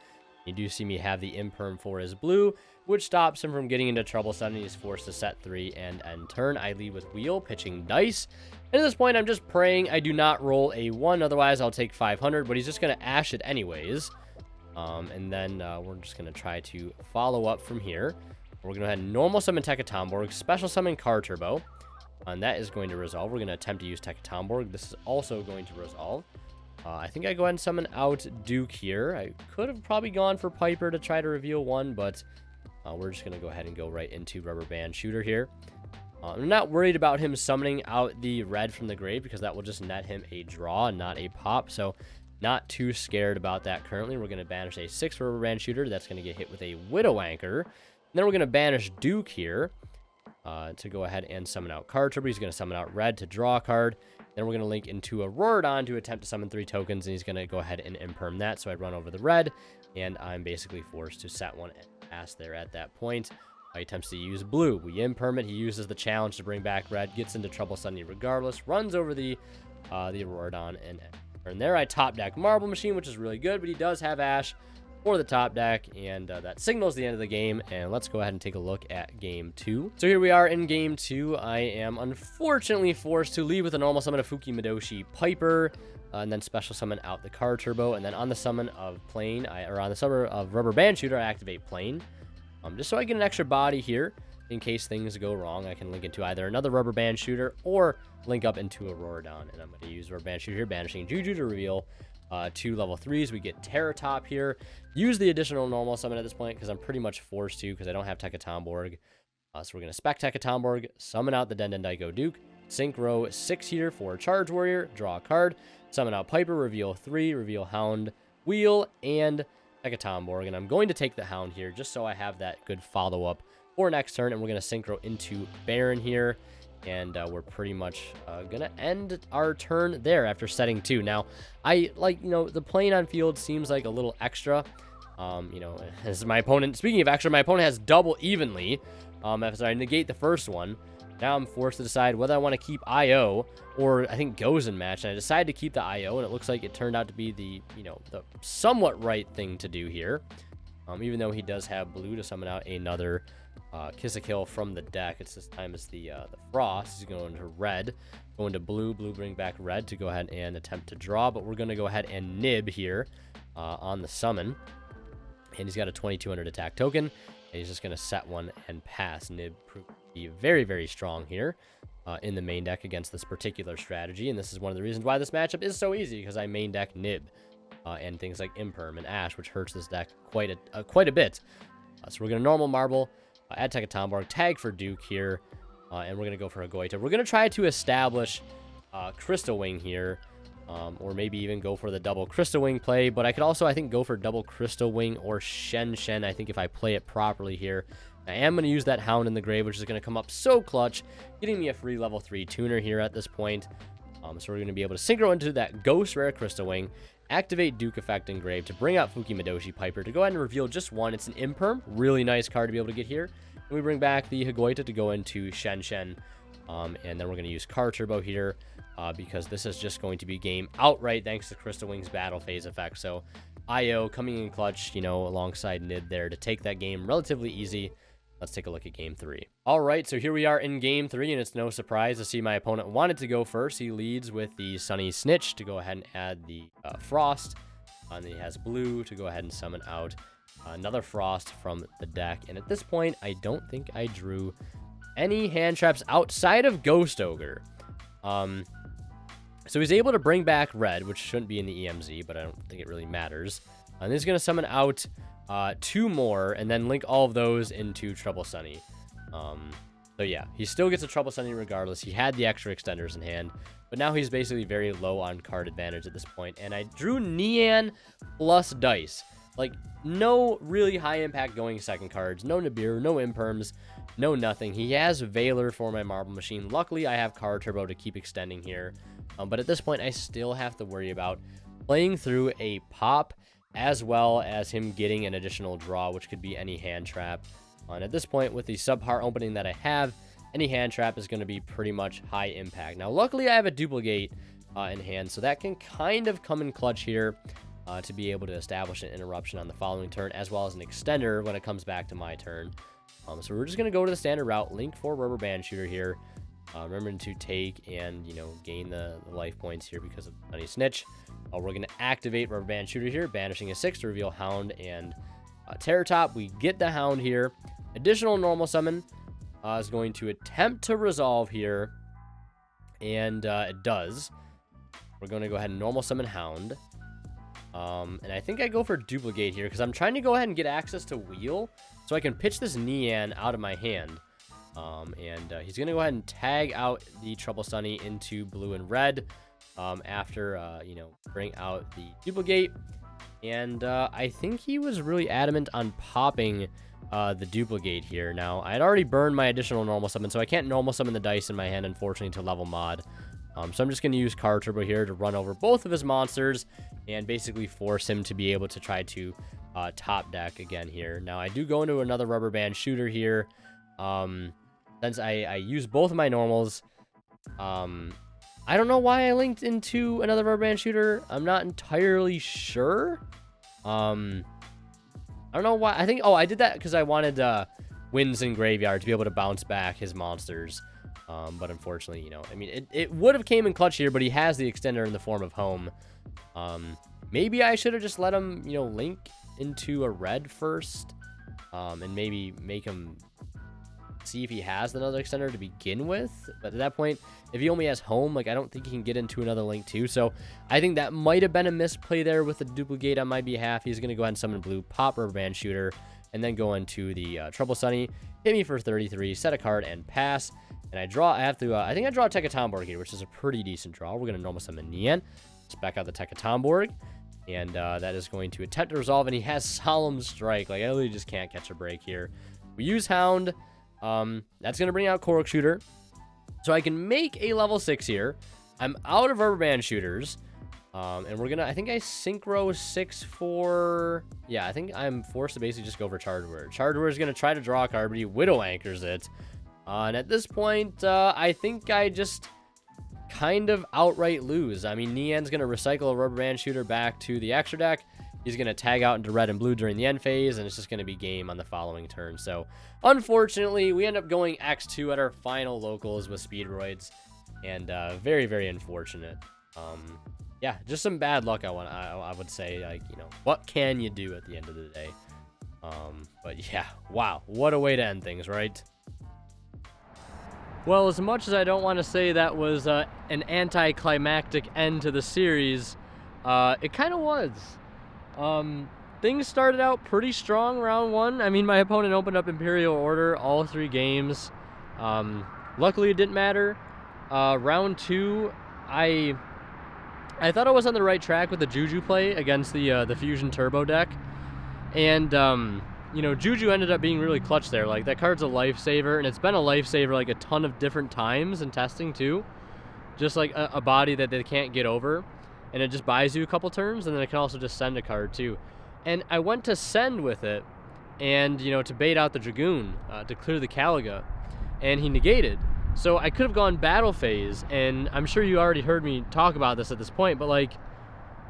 You do see me have the Imperm for his blue, which stops him from getting into trouble suddenly. He's forced to set 3 and end turn. I lead with Wheel, pitching dice. And at this point, I'm just praying I do not roll a 1, otherwise I'll take 500, but he's just going to Ash it anyways. And then we're just going to try to follow up from here. We're going to go ahead and normal summon Tekatombor, special summon Car Turbo, and that is going to resolve. We're going to attempt to use Tekatombor. This is also going to resolve. I think I go ahead and summon out Duke here. I could have probably gone for Piper to try to reveal 1, but we're just going to go ahead and go right into Rubber Band Shooter here. I'm not worried about him summoning out the red from the grave because that will just net him a draw and not a pop, so not too scared about that currently. We're going to banish a 6 Rubber Band Shooter. That's going to get hit with a Widow Anchor. Then we're going to banish Duke here to go ahead and summon out Card Turbo. He's going to summon out red to draw a card. Then we're going to link into a Rorodon to attempt to summon 3 tokens, and he's going to go ahead and Imperm that. So I run over the red, and I'm basically forced to set 1 pass there at that point. He attempts to use blue. We Imperm it. He uses the challenge to bring back red, gets into trouble suddenly regardless, runs over the Rorodon, and there I top deck Marble Machine, which is really good, but he does have Ash. for the top deck, and that signals the end of the game. And let's go ahead and take a look at game 2. So here we are in game 2. I am unfortunately forced to lead with a normal summon of Fuki Midoshi Piper, and then special summon out the Card Turbo, and then on the summon of Plane, on the summon of Rubber Band Shooter, I activate Plane, just so I get an extra body here in case things go wrong. I can link into either another Rubber Band Shooter or link up into Auroradon, and I'm going to use Rubber Band Shooter here, banishing Juju to reveal 2 level 3s. We get Terra Top here. Use the additional normal summon at this point because I'm pretty much forced to because I don't have Tekatomborg. So we're going to spec Tekatomborg, summon out the Den Daiko Duke, Synchro 6 here for Charge Warrior, draw a card, summon out Piper, reveal 3, reveal Hound, Wheel, and Tekatomborg. And I'm going to take the Hound here just so I have that good follow-up for next turn. And we're going to Synchro into Baron here. And we're pretty much going to end our turn there after setting 2. Now, the playing on field seems like a little extra. As my opponent, speaking of extra, my opponent has double evenly. After I negate the first one, now I'm forced to decide whether I want to keep IO or I think Gozen match. And I decided to keep the IO, and it looks like it turned out to be the somewhat right thing to do here. Even though he does have blue to summon out another Kiss a Kill from the deck. It's this time it's the Frost. He's going to red, going to blue. Blue bring back red to go ahead and attempt to draw, but we're going to go ahead and nib here on the summon. And he's got a 2200 attack token. And he's just going to set one and pass. Nib proved to be very, very strong here in the main deck against this particular strategy. And this is one of the reasons why this matchup is so easy, because I main deck Nib and things like Imperm and Ash, which hurts this deck quite a bit. So we're going to normal Marble, add Tekatomborg, tag for Duke here, and we're going to go for Hagoita. We're going to try to establish Crystal Wing here, or maybe even go for the double Crystal Wing play, but I could also, I think, go for double Crystal Wing or Shen Shen, I think, if I play it properly here. I am going to use that Hound in the grave, which is going to come up so clutch, getting me a free level 3 tuner here at this point. So we're going to be able to synchro into that Ghost Rare Crystal Wing, activate Duke Effect Engrave to bring out Fuki Midoshi Piper to go ahead and reveal just one. It's an Imperm, really nice card to be able to get here. And we bring back the Hagoita to go into Shen Shen, and then we're going to use Card Turbo here because this is just going to be game outright thanks to Crystal Wing's Battle Phase effect. So IO coming in clutch, alongside Nib there to take that game relatively easy. Let's take a look at game 3. All right, so here we are in game 3, and it's no surprise to see my opponent wanted to go first. He leads with the Sunny Snitch to go ahead and add the Frost, and then he has blue to go ahead and summon out another Frost from the deck. And at this point, I don't think I drew any hand traps outside of Ghost Ogre. So he's able to bring back red, which shouldn't be in the EMZ, but I don't think it really matters. And he's going to summon out 2 more, and then link all of those into Trouble Sunny. So yeah, he still gets a Trouble Sunny regardless. He had the extra extenders in hand, but now he's basically very low on card advantage at this point. And I drew Nian plus Dice. Like, no really high impact going second cards. No Nibiru, no Imperms, no nothing. He has Valor for my Marble Machine. Luckily, I have Card Turbo to keep extending here. But at this point, I still have to worry about playing through a pop, as well as him getting an additional draw, which could be any hand trap. And at this point, with the subpar opening that I have, any hand trap is going to be pretty much high impact. Now, luckily, I have a duplicate in hand, so that can kind of come in clutch here to be able to establish an interruption on the following turn, as well as an extender when it comes back to my turn. So we're just going to go to the standard route, link for Rubber Band Shooter here. Remembering to take and, gain the life points here because of Sunny Snitch. We're going to activate Rubber Band Shooter here, banishing a 6 to reveal Hound and Terror Top. We get the Hound here. Additional normal summon is going to attempt to resolve here, and it does. We're going to go ahead and normal summon Hound. And I think I go for duplicate here because I'm trying to go ahead and get access to Wheel so I can pitch this Nian out of my hand. He's going to go ahead and tag out the Trouble Sunny into blue and red after, bring out the duplicate. And I think he was really adamant on popping the duplicate here. Now, I had already burned my additional normal summon, so I can't normal summon the dice in my hand, unfortunately, to level mod. So I'm just going to use Card Turbo here to run over both of his monsters and basically force him to be able to try to top deck again here. Now, I do go into another Rubber Band Shooter here. Since I use both of my normals, I don't know why I linked into another Rubber Band Shooter. I'm not entirely sure. I don't know why. I think, oh, I did that because I wanted Winds in Graveyard to be able to bounce back his monsters. But unfortunately, you know, I mean, it would have came in clutch here, but he has the extender in the form of Home. Maybe I should have just let him, you know, link into a red first, and maybe make him see if he has another extender to begin with. But at that point, if he only has Home, like, I don't think he can get into another link too. So I think that might have been a misplay there with the duplicate on my behalf. He's going to go ahead and summon blue, pop Rubber Band Shooter, and then go into the Trouble Sunny, hit me for 33, set a card, and pass. And I have to, I think I draw a Tekatomborg here, which is a pretty decent draw. We're going to normal summon Nian. Let's back out the Tekatomborg. And that is going to attempt to resolve, and he has Solemn Strike. Like, I literally just can't catch a break here. We use Hound. That's going to bring out Korok Shooter. So I can make a level 6 here. I'm out of Rubber Band Shooters. And we're going to, I think I Synchro 6 for... Yeah, I think I'm forced to basically just go for Charged Warrior. Charged Warrior is going to try to draw a card, but he Widow Anchors it. And at this point, I think I just kind of outright lose. I mean, Nian's going to recycle a Rubber Band Shooter back to the extra deck. He's going to tag out into red and blue during the end phase, and it's just going to be game on the following turn. So, unfortunately, we end up going X2 at our final locals with Speedroids, and very, very unfortunate. Yeah, just some bad luck, I would say. Like, you know, what can you do at the end of the day? But yeah, wow, what a way to end things, right? Well, as much as I don't want to say that was an anticlimactic end to the series, it kind of was. Things started out pretty strong round 1. I mean, my opponent opened up Imperial Order all 3 games. Luckily, it didn't matter. Round 2, I thought I was on the right track with the Juju play against the Fusion Turbo deck. And, you know, Juju ended up being really clutch there. Like, that card's a lifesaver, and it's been a lifesaver, like, a ton of different times in testing, too. Just, like, a body that they can't get over, and it just buys you a couple turns, and then it can also just send a card, too. And I went to send with it, and, you know, to bait out the Dragoon, to clear the Caliga, and he negated. So I could have gone Battle Phase, and I'm sure you already heard me talk about this at this point, but, like,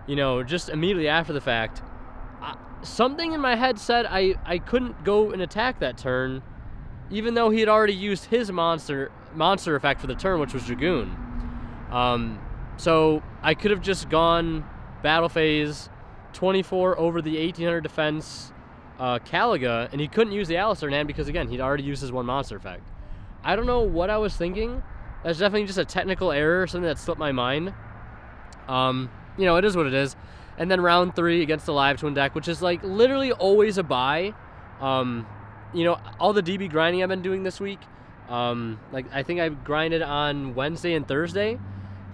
you know, just immediately after the fact, something in my head said I couldn't go and attack that turn, even though he had already used his monster effect for the turn, which was Dragoon. So I could have just gone Battle Phase, 24 over the 1800 defense Caliga, and he couldn't use the Alistair in hand because, again, he'd already used his one monster effect. I don't know what I was thinking. That's definitely just a technical error, something that slipped my mind. You know, it is what it is. And then round 3 against the Live Twin deck, which is, like, literally always a buy. You know, all the DB grinding I've been doing this week, like, I think I grinded on Wednesday and Thursday,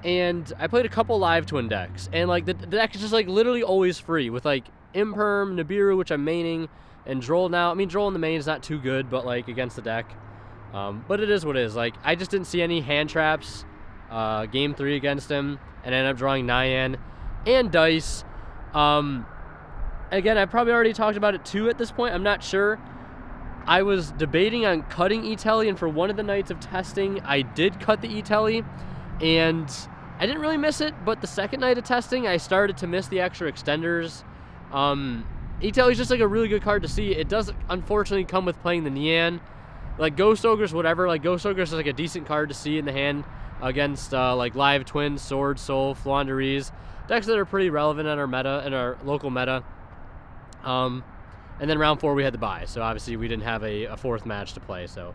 and I played a couple Live Twin decks, and, like, the deck is just, like, literally always free with, like, Imperm, Nibiru, which I'm maining, and Droll now. I mean, Droll in the main is not too good, but, like, against the deck. But it is what it is. Like, I just didn't see any hand traps game 3 against him, and ended up drawing Nian and Dice. Again, I probably already talked about it too at this point. I'm not sure. I was debating on cutting E-Telly, and for one of the nights of testing, I did cut the E-Telly, and I didn't really miss it, but the second night of testing, I started to miss the extra extenders. E-Telly is just, like, a really good card to see. It does, unfortunately, come with playing the Nian. Like, Ghost Ogre's whatever. Like, Ghost Ogre's is, like, a decent card to see in the hand against, like, Live Twin, Sword, Soul, Flaunderies. Decks that are pretty relevant in our meta, in our local meta. And then round 4 we had the bye, so obviously we didn't have a 4th match to play, so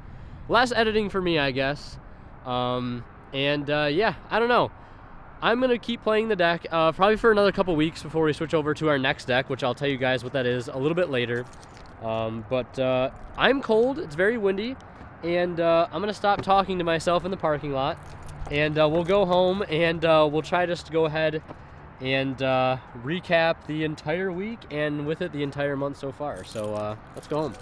less editing for me, I guess. Yeah, I don't know. I'm going to keep playing the deck probably for another couple weeks before we switch over to our next deck, which I'll tell you guys what that is a little bit later. I'm cold, it's very windy, and I'm going to stop talking to myself in the parking lot, and we'll go home, and we'll try just to go ahead and recap the entire week, and with it the entire month so far. So let's go home.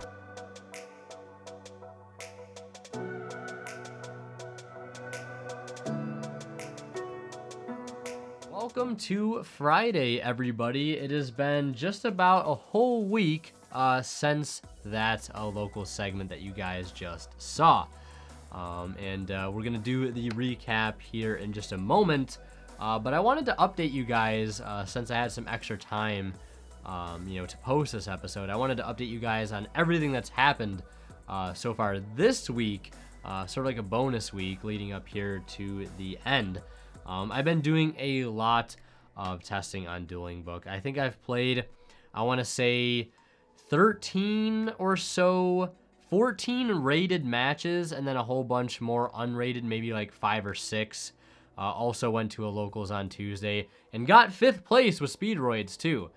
Welcome to Friday, everybody. It has been just about a whole week since that local segment that you guys just saw. We're gonna do the recap here in just a moment. But I wanted to update you guys since I had some extra time to post this episode, I wanted to update you guys on everything that's happened so far this week, sort of like a bonus week leading up here to the end. I've been doing a lot of testing on Dueling Book. I think I've played, I want to say 13 or so, 14 rated matches, and then a whole bunch more unrated, maybe like 5 or 6. Also went to a locals on Tuesday and got 5th place with Speedroids too.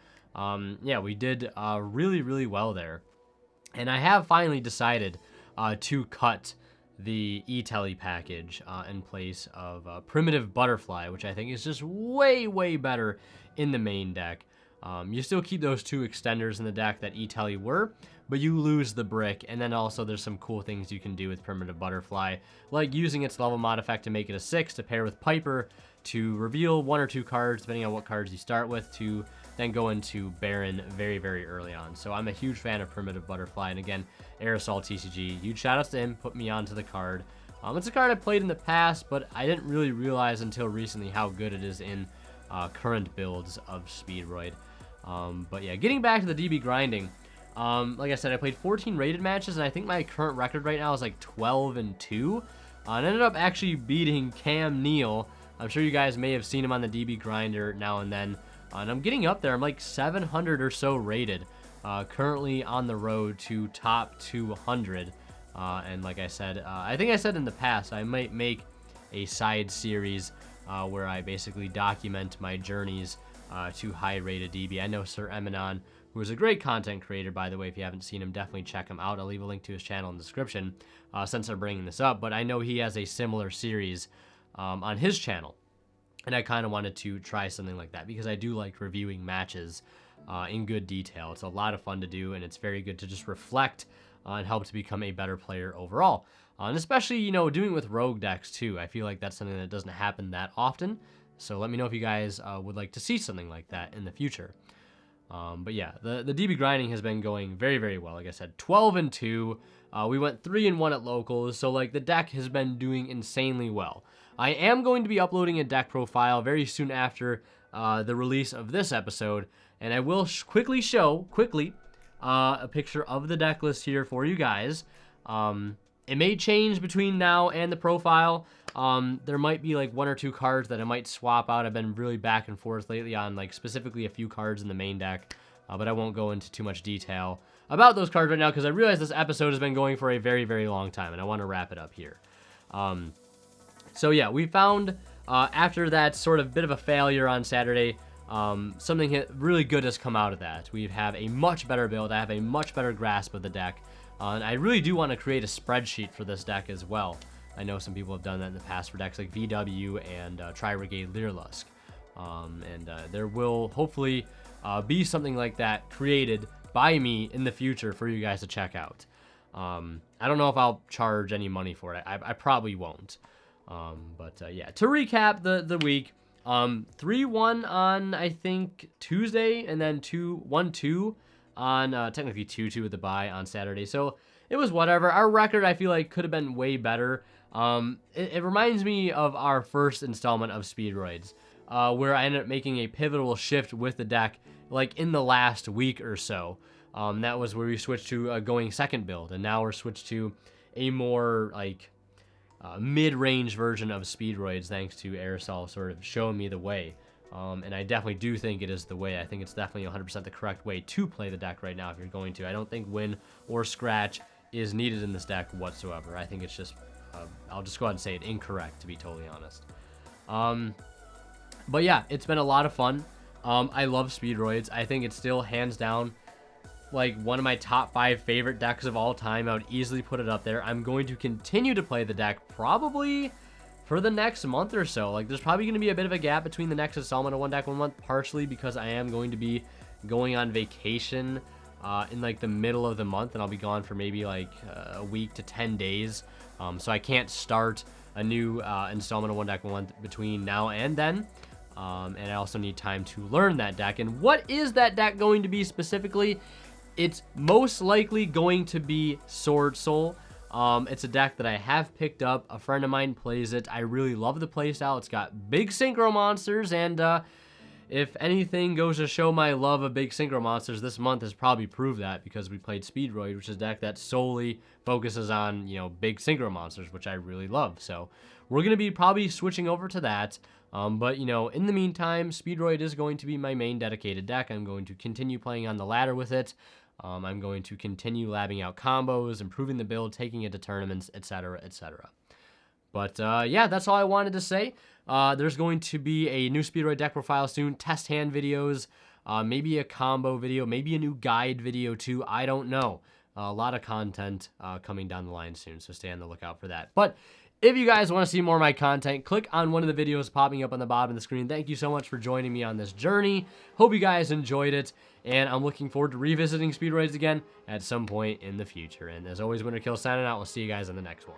We did really, really well there. And I have finally decided to cut the E-Telly package in place of Primitive Butterfly, which I think is just way, way better in the main deck. You still keep those 2 extenders in the deck that E-Telly were, but you lose the brick, and then also there's some cool things you can do with Primitive Butterfly, like using its level mod effect to make it a 6 to pair with Piper to reveal 1 or 2 cards, depending on what cards you start with, to then go into Baron very, very early on. So I'm a huge fan of Primitive Butterfly, and again, Aerosol TCG, huge shoutouts to him, put me onto the card. It's a card I played in the past, but I didn't really realize until recently how good it is in current builds of Speedroid. But yeah, getting back to the DB grinding, like I said, I played 14 rated matches, and I think my current record right now is like 12-2. And ended up actually beating Cam Neal. I'm sure you guys may have seen him on the DB grinder now and then. And I'm getting up there. I'm like 700 or so rated. Currently on the road to top 200. And like I said, I think I said in the past, I might make a side series where I basically document my journeys to high-rated DB. I know Sir Eminon, who is a great content creator, by the way. If you haven't seen him, definitely check him out. I'll leave a link to his channel in the description since I'm bringing this up. But I know he has a similar series on his channel. And I kind of wanted to try something like that because I do like reviewing matches in good detail. It's a lot of fun to do, and it's very good to just reflect and help to become a better player overall. And especially, doing it with rogue decks too. I feel like that's something that doesn't happen that often. So let me know if you guys would like to see something like that in the future. But yeah, the DB grinding has been going very, very well. Like I said, 12-2. We went 3-1 at locals, so like the deck has been doing insanely well. I am going to be uploading a deck profile very soon after the release of this episode, and I will quickly show a picture of the deck list here for you guys. It may change between now and the profile. There might be like 1 or 2 cards that I might swap out. I've been really back and forth lately on like specifically a few cards in the main deck, but I won't go into too much detail about those cards right now because I realize this episode has been going for a very, very long time, and I want to wrap it up here. So yeah, we found after that sort of bit of a failure on Saturday, something really good has come out of that. We have a much better build. I have a much better grasp of the deck. And I really do want to create a spreadsheet for this deck as well. I know some people have done that in the past for decks like VW and Tri-Brigade Leerlusk. There will hopefully be something like that created by me in the future for you guys to check out. I don't know if I'll charge any money for it. I probably won't. Yeah, to recap the week, 3-1 on, I think, Tuesday, and then 1-2 on technically 2-2 with the bye on Saturday. So it was whatever. Our record, I feel like, could have been way better. It reminds me of our first installment of Speedroids, where I ended up making a pivotal shift with the deck, like in the last week or so. That was where we switched to a going second build, and now we're switched to a more like mid-range version of Speedroids, thanks to Aerosol sort of showing me the way. And I definitely do think it is the way. I think it's definitely 100% the correct way to play the deck right now if you're going to. I don't think win or scratch is needed in this deck whatsoever. I think it's just, I'll just go ahead and say it, incorrect, to be totally honest. But yeah, it's been a lot of fun. I love Speedroids. I think it's still hands down like one of my top 5 favorite decks of all time. I would easily put it up there. I'm going to continue to play the deck probably for the next month or so. Like, there's probably going to be a bit of a gap between the next installment of One Deck One Month, partially because I am going to be going on vacation in like the middle of the month, and I'll be gone for maybe like a week to 10 days. So I can't start a new installment of One Deck One Month between now and then. And I also need time to learn that deck. And what is that deck going to be specifically? It's most likely going to be Sword Soul. It's a deck that I have picked up. A friend of mine plays it. I really love the playstyle. It's got big synchro monsters, and if anything goes to show my love of big synchro monsters, this month has probably proved that, because we played Speedroid, which is a deck that solely focuses on, big synchro monsters, which I really love. So we're going to be probably switching over to that. But, in the meantime, Speedroid is going to be my main dedicated deck. I'm going to continue playing on the ladder with it. I'm going to continue labbing out combos, improving the build, taking it to tournaments, etc., etc. But, yeah, that's all I wanted to say. There's going to be a new Speedroid deck profile soon, test hand videos, maybe a combo video, maybe a new guide video too. I don't know. A lot of content coming down the line soon, so stay on the lookout for that. But if you guys want to see more of my content, click on one of the videos popping up on the bottom of the screen. Thank you so much for joining me on this journey. Hope you guys enjoyed it, and I'm looking forward to revisiting Speedroids again at some point in the future. And as always, Winterkill signing out. We'll see you guys in the next one.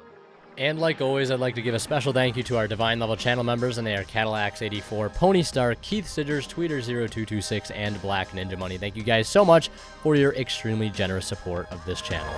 And like always, I'd like to give a special thank you to our Divine Level channel members, and they are Cadillacs84, Pony Star, Keith Sidgers, Tweeter0226, and Black Ninja Money. Thank you guys so much for your extremely generous support of this channel.